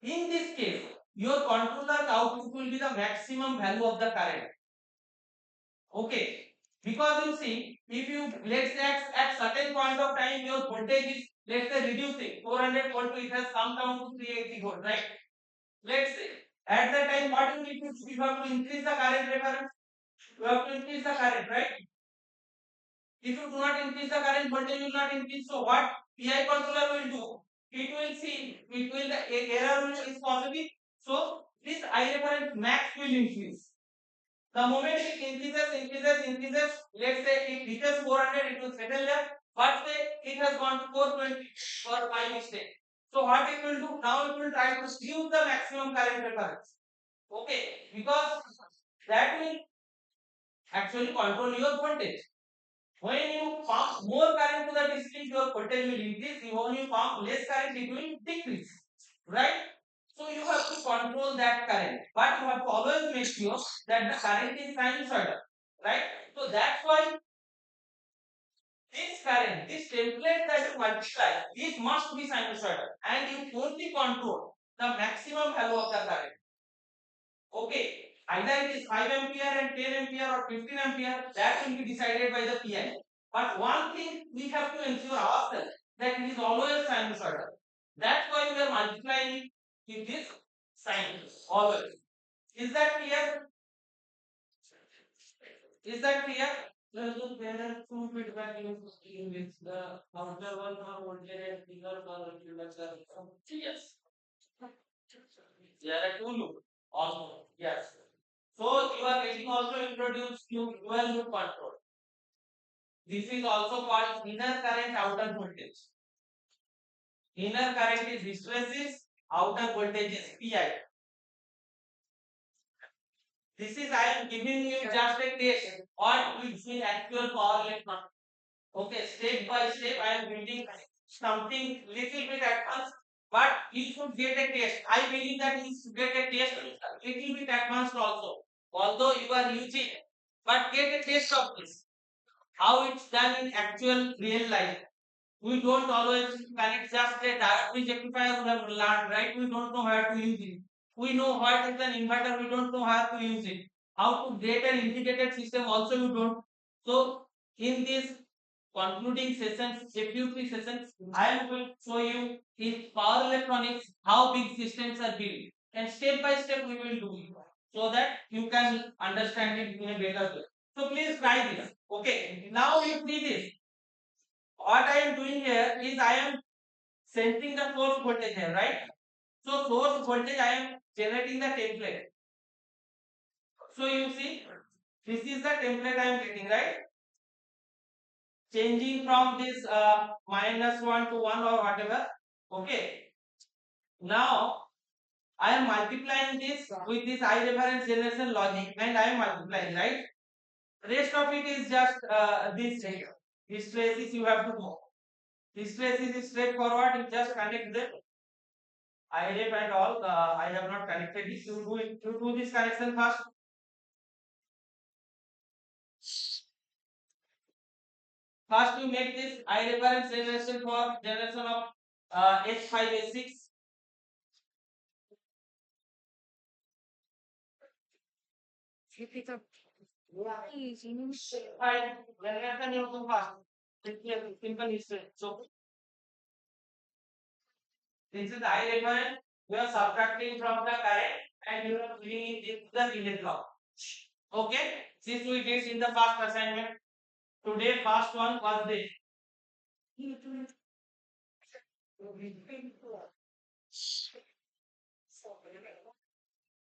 In this case, your controller output will be the maximum value of the current. Okay. Because you see, if you let's say at certain point of time your voltage is let's say reducing 400 volt, it has come down to 380 volt, right? Let's say at that time what you need to do, you have to increase the current reference. You have to increase the current, right? If you do not increase the current, voltage will not increase. So what PI controller will do? It will see, it will the error is positive. So this I reference max will increase. The moment it increases, let's say it reaches 400, it will settle there. But say it has gone to 420 for my mistake. So what it will do? Now it will try to reduce the maximum current reference. Okay, because that will actually control your voltage. When you pump more current to the district, your voltage will increase. When you pump less current, it will decrease. Right? So you have to control that current. But you have to always make sure that the current is sinusoidal. Right? So that's why this current, this template that you multiply, this must be sinusoidal. And you only control the maximum value of the current. Okay. Either it is 5 ampere and 10 ampere or 15 ampere, that will be decided by the PI. But one thing we have to ensure ourselves that it is always sinusoidal. That's why we are multiplying in this sign always. Is that clear? Is that clear? There are two feedback loops in which the counter one or voltage and trigger or feedbacks are yes. There are two loops also. Yes. So you are getting also introduced to dual loop control. This is also called inner current outer voltage. Inner current is hysteresis, outer voltage is PI. This is I am giving you just a test what we see actual power electron. Okay, step by step I am building something little bit advanced, but you should get a test. I believe that you should get a test little bit advanced also. Although you are using, but get a taste of this. How it's done in actual real life. We don't always connect just a diode bridge rectifier we have learned, right? We don't know how to use it. We know what is an inverter, we don't know how to use it. How to create an integrated system also we don't. So in this concluding sessions, a few three sessions, I am going to show you in power electronics how big systems are built. And step by step we will do it so that you can understand it in a better way. So please try this. Okay. Now you see this. What I am doing here is I am sensing the source voltage here, right? So source voltage I am generating the template. So you see, this is the template I am getting, right? Changing from this -1 to 1 or whatever. Okay. Now I am multiplying this with this I reference generation logic and I am multiplying, right? Rest of it is just this here. These traces you have to know. This traces is straightforward. You just connect them. IREF and all, I have not connected it. You do it. You do this connection first. First, you make this I reference generation for generation of H5 H6. Easy. Fine. Generation you do first. Simple is so. This is the I reference. You are subtracting from the current and you are putting it into the relay block. Okay. This we did in the first assignment. Today, first one was this.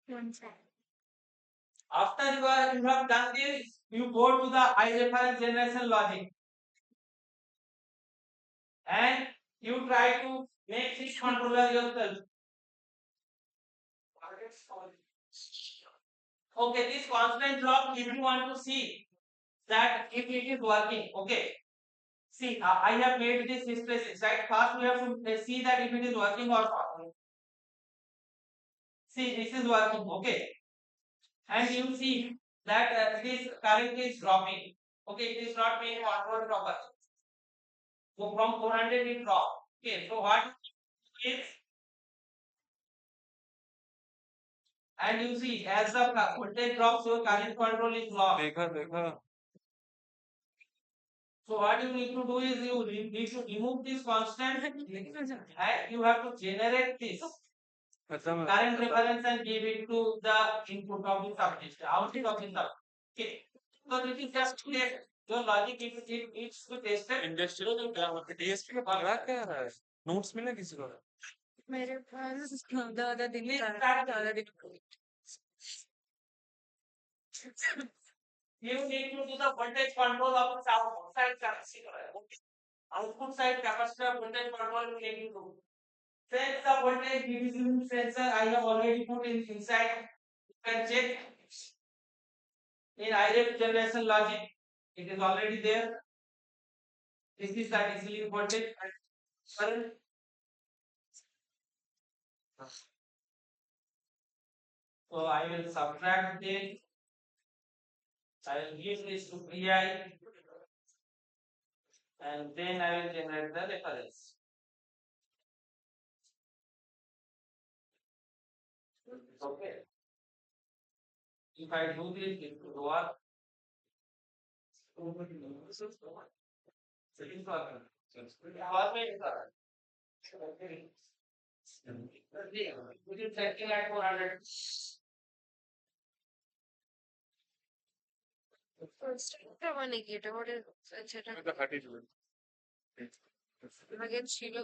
One side. After you have done this, you go to the I reference generation logic and you try to make this controller yourself. Okay, this constant drop, if you want to see that if it is working, okay. See, I have made this spaces, right? First, we have to see that if it is working or not. See, this is working, okay. And you see that this current is dropping. Okay, it is not being controlled properly. So from 400 it dropped. Okay, so what is, and you see as the voltage drops, your current control is lost. देखा So what you need to do is you need to remove this constant and you have to generate this खत्म current reference and give it to the input of the subsystem, output of the sub. Okay. So this is just to get your logic if it needs to test it. Industrial DSP का पकड़ा क्या रहा है notes मिला किसी को मेरे पास ज़्यादा दिन Please का start. ज़्यादा दिन You need to do the voltage control of the outside capacitor. Output side capacitor voltage control you need to do. Sense the voltage division sensor I have already put in inside. You can check in IREF generation logic. It is already there. This is the DC voltage and current. So I will subtract this. I will give this to PI and then I will generate the reference. Okay. If I do this, it will work. Within 30 like 400. First, one negative. What is etc. मतलब हटी जो Again, Sheila.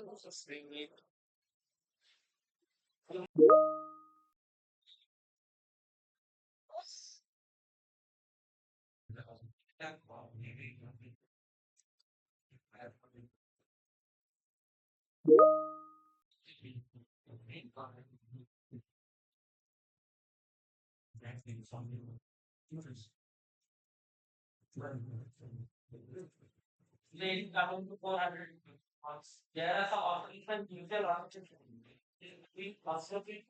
Then coming to 400. There are some often usual options. We also be.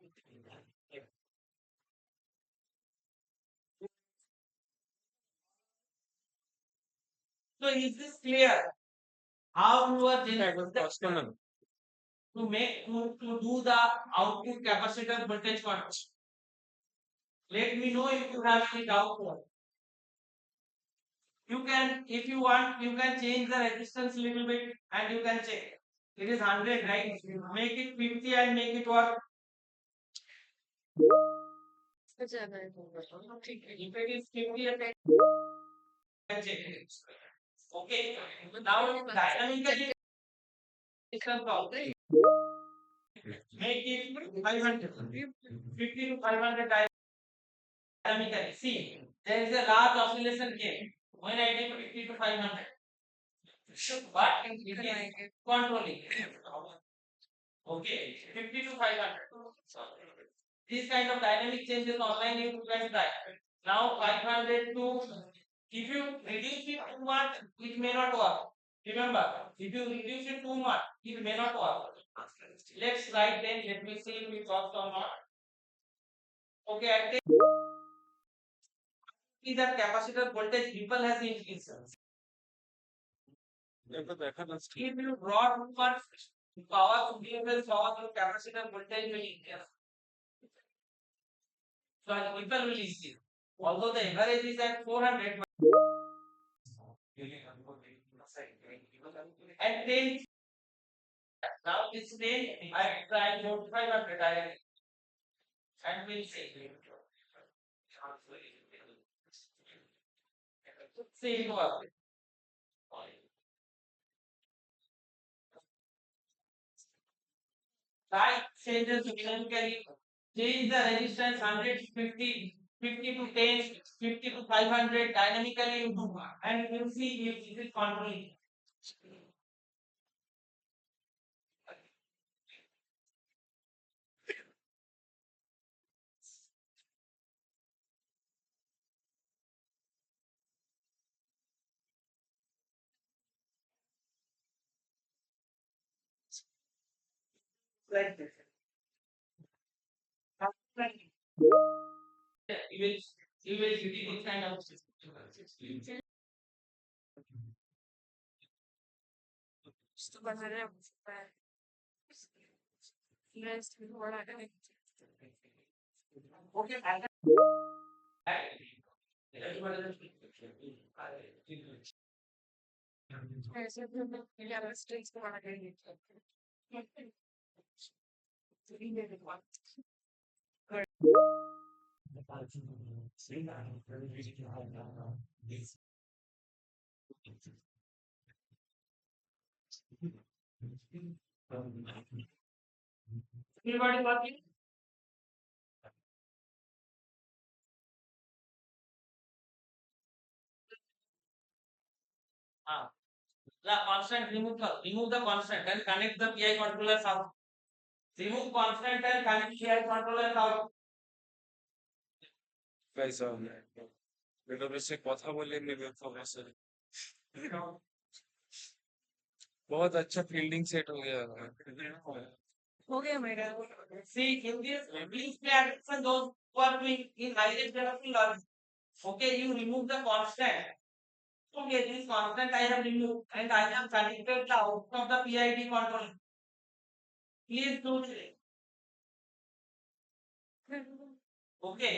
So is this clear? how you are That was generating personal. to do the output capacitor voltage control. Let me know if you have any doubt. You can, if you want, you can change the resistance little bit and you can check. It is 100, right? Make it 50 and make it work. कुछ ज्यादा है If it is 50 and can check it. Okay. Now dynamically system problem. Make it 500. 50 to 500 dynamically. See, there is a large oscillation came when I did 50 to 500. But it is controlling. Okay, 50 to 500. This kind of dynamic changes online you can try. Now 500 to, if you reduce it too much, it may not work. Remember, if you reduce it too much, it may not work. Let's write then, let me see if it works or not. Okay, I take see that capacitor voltage ripple has increased. If you draw too much power to give power to capacitor voltage will increase. So ripple will increase. Although the average is at 400, and then now this day I try to 500 directly and we'll see. See what? Right changes dynamically. Change the resistance 150, 50 to 10, 50 to 500 dynamically you do and you will see if it is controlling. Like this. You will see this kind of तो बना रहे हैं rest थोड़ा है okay. ऐसे भी हम क्या restraints को बना करेंगे Everybody working? The constant remove the constant and connect the PI controllers out. Remove constant and connect PI controllers out. कैसा बेटा से কথা বলে নেবে প্রফেসর बहुत अच्छा फील्डिंग सेट हो गया हो गया मेरा See, in this, please pay attention those who are doing in high rate developing logic. Okay, you remove the constant. Okay, this constant I have removed and I have connected the output of the PID control. Please do this. Okay.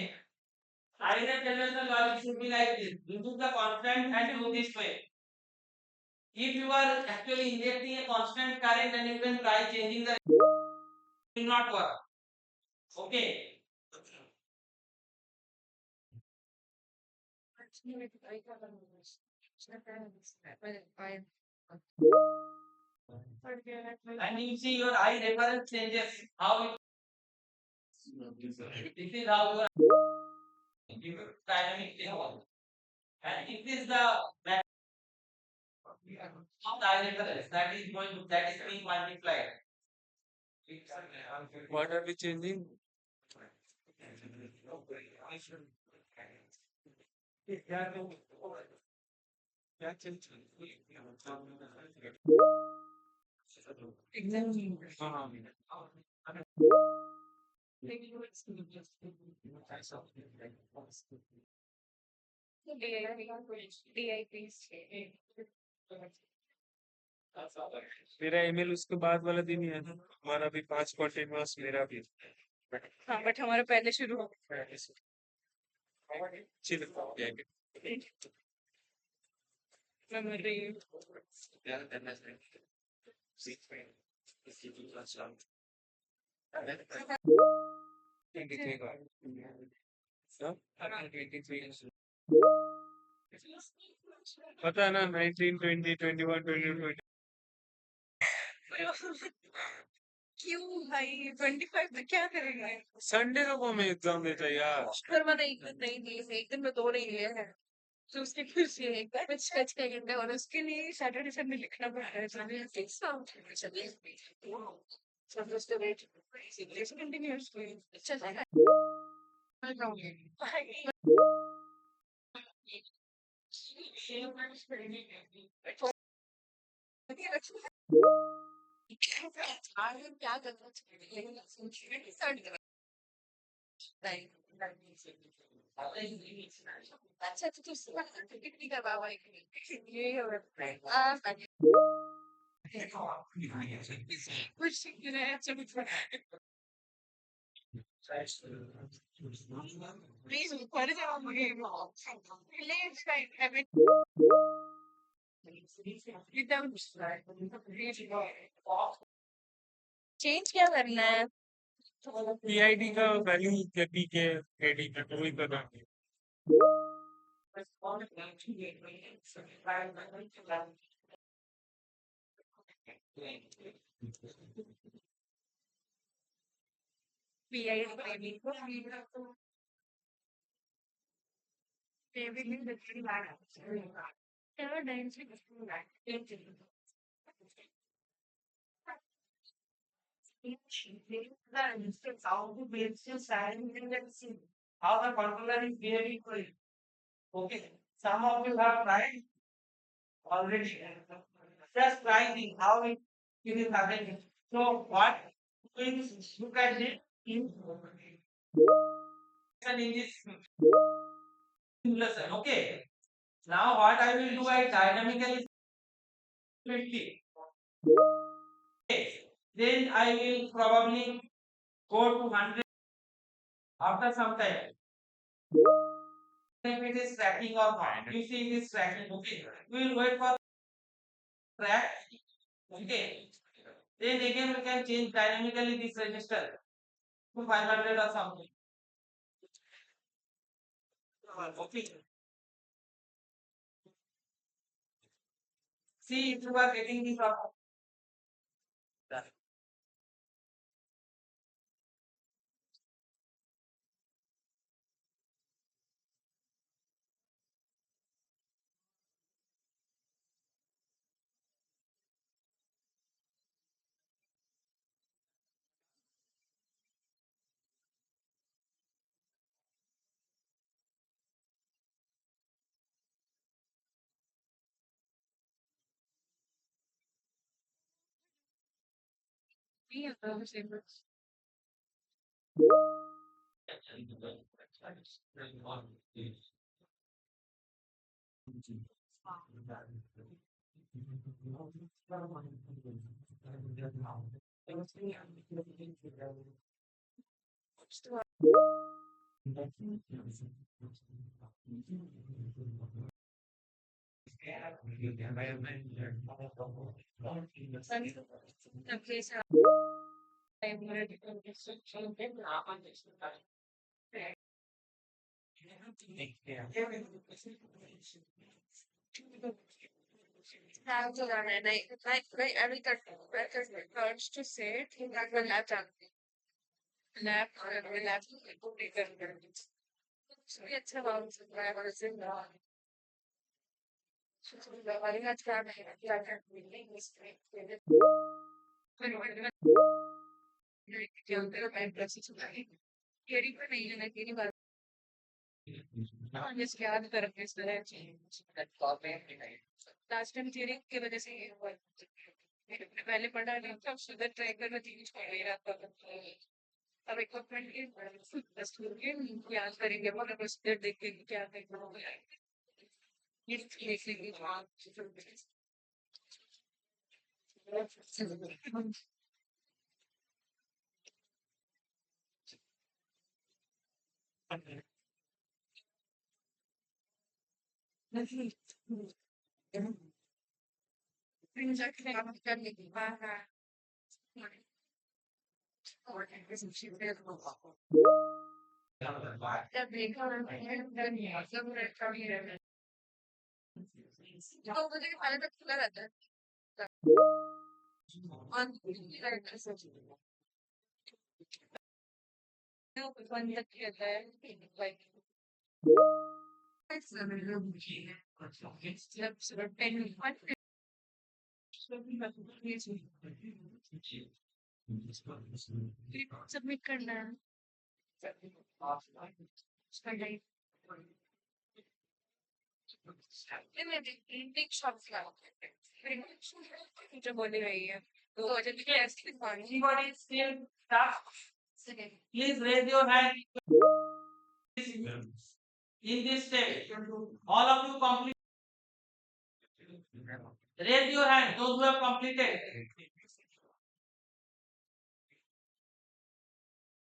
High rate developing logic should be like this. Remove the constant and do this way. If you are actually injecting a constant current, then you can try changing the. Will not work. Okay. And you see your eye reference changes. How it. This is how your dynamic thing. And it is the that of the eye reference that is going to that is being multiplied. what are we changing क्या change Exactly. हाँ DI please. मेरा email उसके बाद वाला दिन ही है ना, हमारा भी 5 कंटिन्यूअस, मेरा भी हाँ बट हमारा पहले शुरू हो पहले से अच्छी लगता है जाएंगे। मेमोरी पता है ना 19 20 21 22 क्यों भाई 25 तक क्या करेंगे? संडे को हमें एग्जाम देता है यार। पर मैंने एक दिन नहीं दिए, एक दिन में 2 नहीं लिए हैं। तो उसके फिर से एक बार में स्ट्रेच करेंगे और उसके लिए सैटरडे संडे लिखना पड़ रहा है। चलिए फिक्स चलिए सब उसके वेट कंटिन्यूअसली चलेगा। क्या करना चाहिए? अच्छा तो तू टिकट नहीं करवा पाएगी ये कुछ नहीं है अच्छा प्लीज पढ़ जाओ मुझे प्लीज चेंज क्या करना है? पीआईडी का वैल्यू के पी के एडी का कोई करना नहीं। PID How the controller is behaving for it. Okay. Some of you have tried already. Just try this, how it is happening. So what is look at it in this simulation. Okay. Now what I will do, I dynamically 20. Okay. Then I will probably go to 100 after some time. If it is tracking or not. You see it is tracking. Okay. We will wait for track. Okay. Then again we can change dynamically this register to 500 or something. Okay. See if you are getting this or not. नहीं अभी तक urge to say it that will have done lab भी अच्छा बात सकता है और इसे हमारे आज क्या केरी पर नहीं है ना केरी बात जिसके याद कर रखे इस तरह लास्ट टाइम थियरी की वजह से ये हुआ पहले पढ़ा नहीं था सुधर ट्राई करना चीज पढ़ नहीं रहा था अब इक्विपमेंट के याद करेंगे मगर बस देख के क्या देखने की तो मुझे खाने तक खुला रहता है और बंद तक रहता है like it's a मतलब 10 सबमिट करना है जो बोली रही है तो वजह की ऐसी Anybody is still stuck? Please raise your hand in this step. All of you complete. Raise your hand, those who have completed.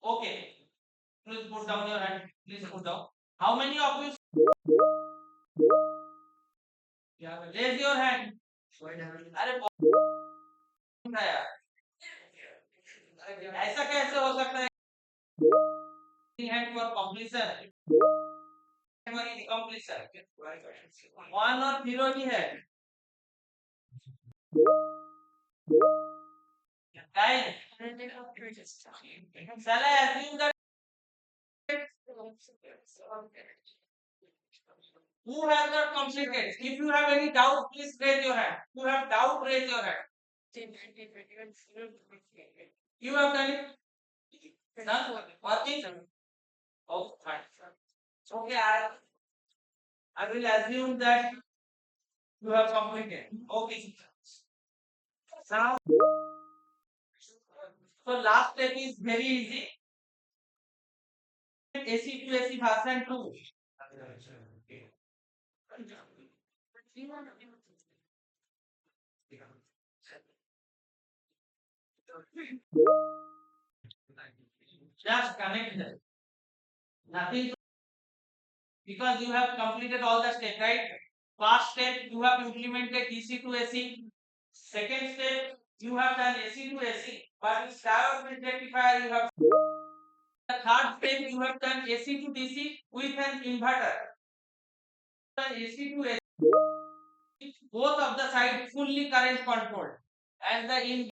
Okay. Please put down your hand. Please put down. How many of you raise your hand? अरे बहुत है यार. ऐसा कैसे हो सकता है? Hand for completion. For incompletion. One और zero ही है. Guys, shall I assume that who has not completed? If you have any doubt, please raise your hand. Who have doubt, raise your hand. You have done it? Done? Working? Oh, fine. Okay, I will assume that you have completed. Okay. Now, so last step is very easy. AC to AC version 2. Just connect them. Nothing to, because you have completed all the steps, right? First step, you have implemented DC to AC. Second step, you have done AC to AC, but with diode rectifier, you have. The third step, you have done AC to DC with an inverter. Done AC to AC, both of the sides fully current controlled, and the in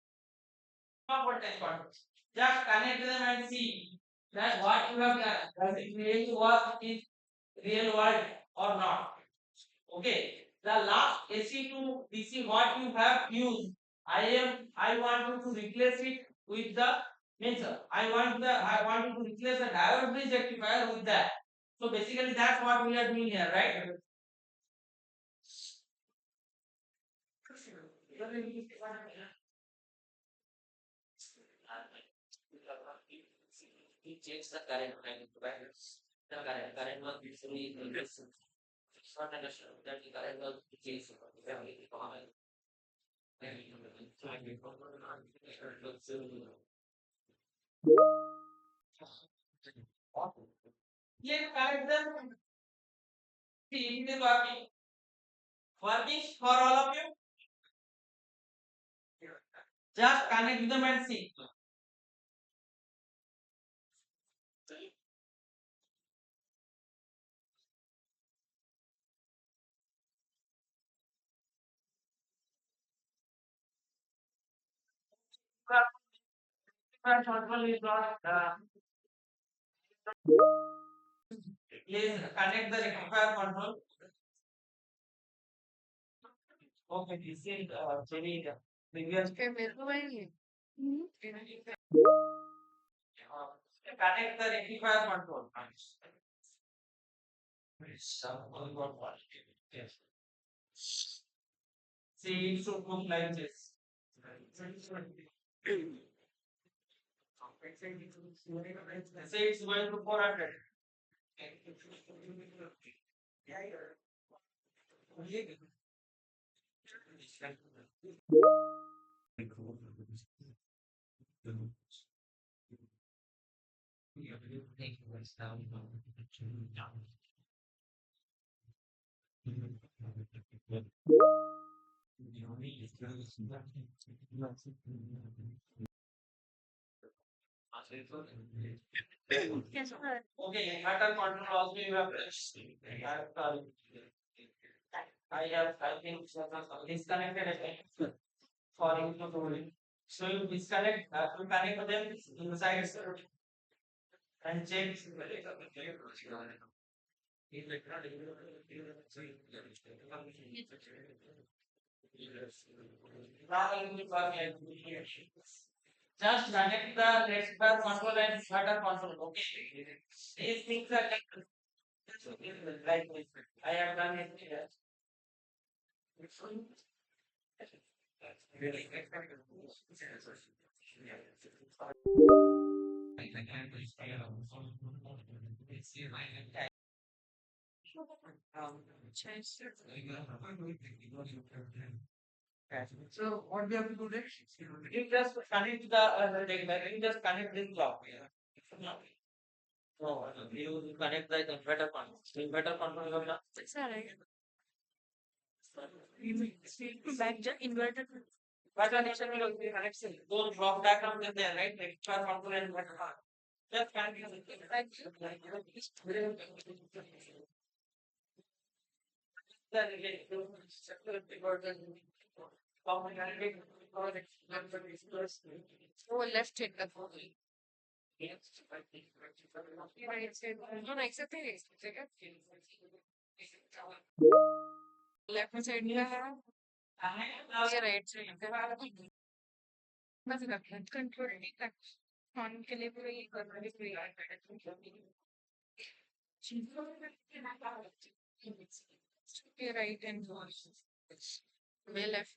voltage control. Just connect them and see that what you have done. Does it really work in real world or not? Okay. The last AC to DC what you have used, I want you to replace it with the I want you to replace the diode bridge rectifier with that. So basically that's what we are doing here, right? He checks the current the current was usually it's not understood that the current was changed. ये current see is working for all of you. Just connect them and see. Please connect the rectifier control. Okay, this is very previous. मेरे को भाई Connect the rectifier control. See, it should look like this. Say it's going to 400. Yes, sir. Okay, inverter control also you have I think disconnected again for you to do it. So you disconnect, you connect them inside and check. Now you will work like just connect the rectifier control and inverter control. Okay, these things are like this. I have done it here. Yes. So what we have to do next? You just connect the you just connect this block. No, you connect the inverter control. Inverter control you have done. It's alright. Back the inverter. But connection will be connection. Those block diagrams are there, right? Rectifier control and inverter control. Just connect Back oh, left it. Right side. No, except it. Left side में है ये right side पे है बस laptop control नहीं कर on के लिए पूरा ये करना है पूरी ये right and मैं left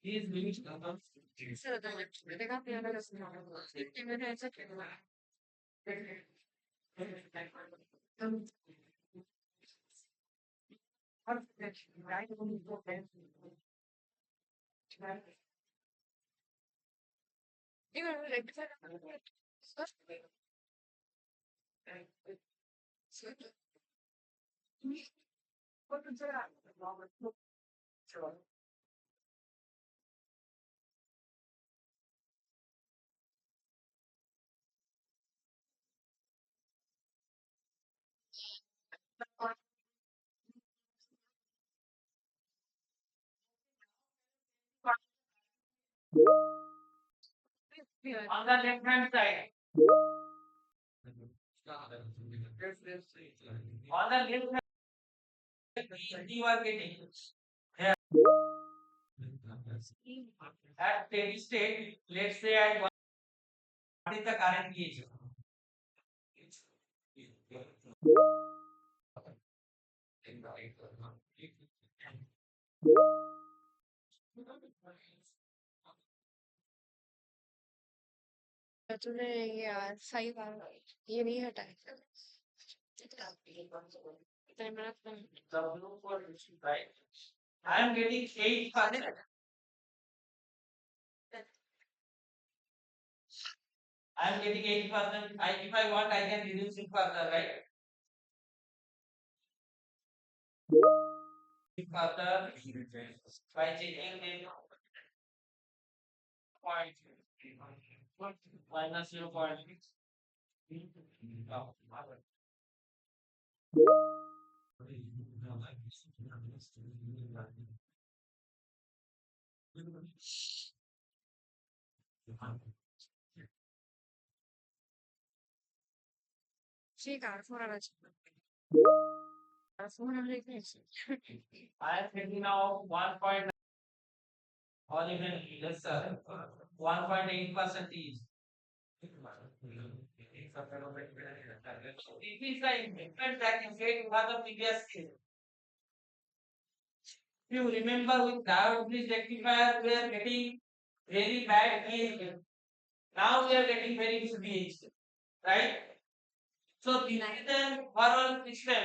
These limits सर देखा प्यारा कैसे मैंने ऐसा किया ये rectifier sir on the left hand side. On the left hand side, you are getting here at steady state. Let's say at what is the current gauge? तूने ये यार सही बात ये नहीं हटाया The blue for right. I am getting 8%. I am getting 8%. If I want, I can reduce it further, right? Further by changing the point minus 0.6. ठीक है फोन आना फोन आने I am getting now 1. Or even lesser, 1.8% each. It is the investment that you get over the previous year. If you remember with diode rectifier, we are getting very bad pH. Now we are getting very good pH, right? So this is the overall system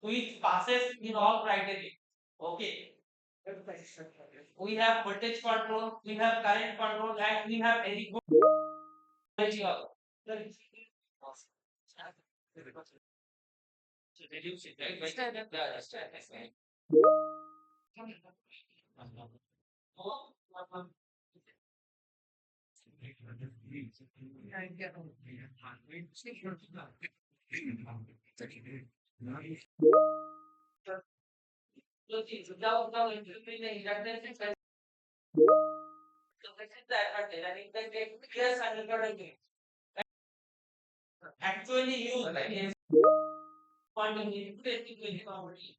which passes in all criteria. Okay. We have voltage control, we have current control, and we have very good quality also. Reduce it, right? Yeah, just so without improving the inductance, so this is the advantage. And if they take years and actually use is quantum electricity property.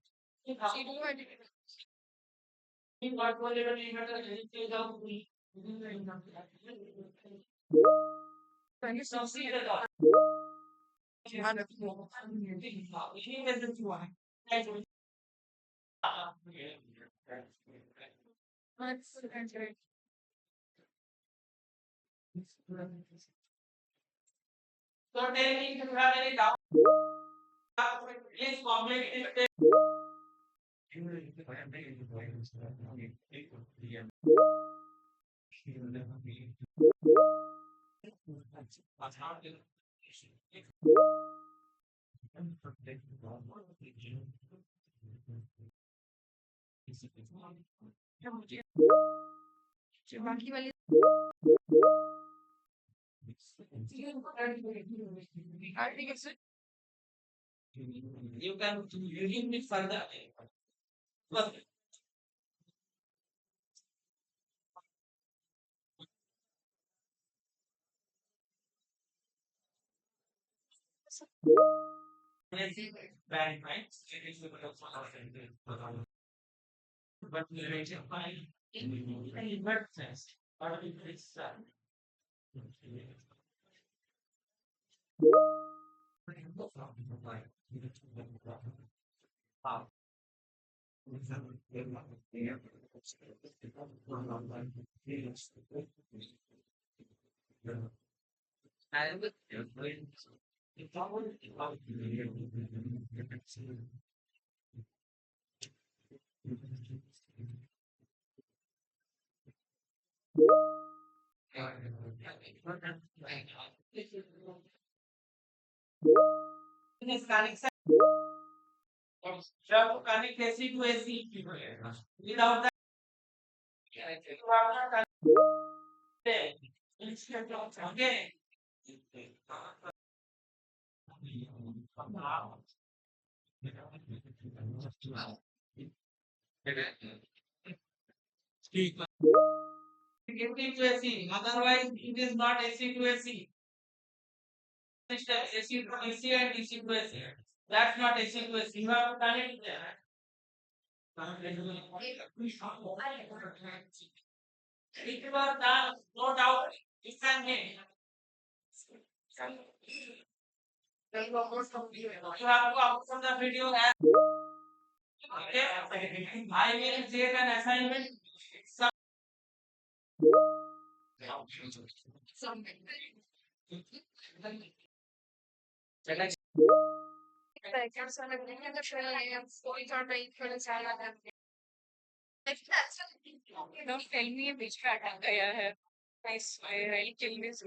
In what way the limit is of so see the dot. So tell me if you have any doubt, please comment it. बाकी वाली article You can using it further. But bad, right? It is the but the rate of fine in what sense? But it is this connection. You have to connect AC to AC. Without that, you have not connected. Okay. Get into AC. Otherwise, it is not AC to AC. System AC to AC and DC to AC. That's not AC to AC. You have to connect there. If you are done, no doubt, you can make. You have to upload the video as okay. I will create an assignment. Don't tell me which cat गया है. I swear I'll kill this.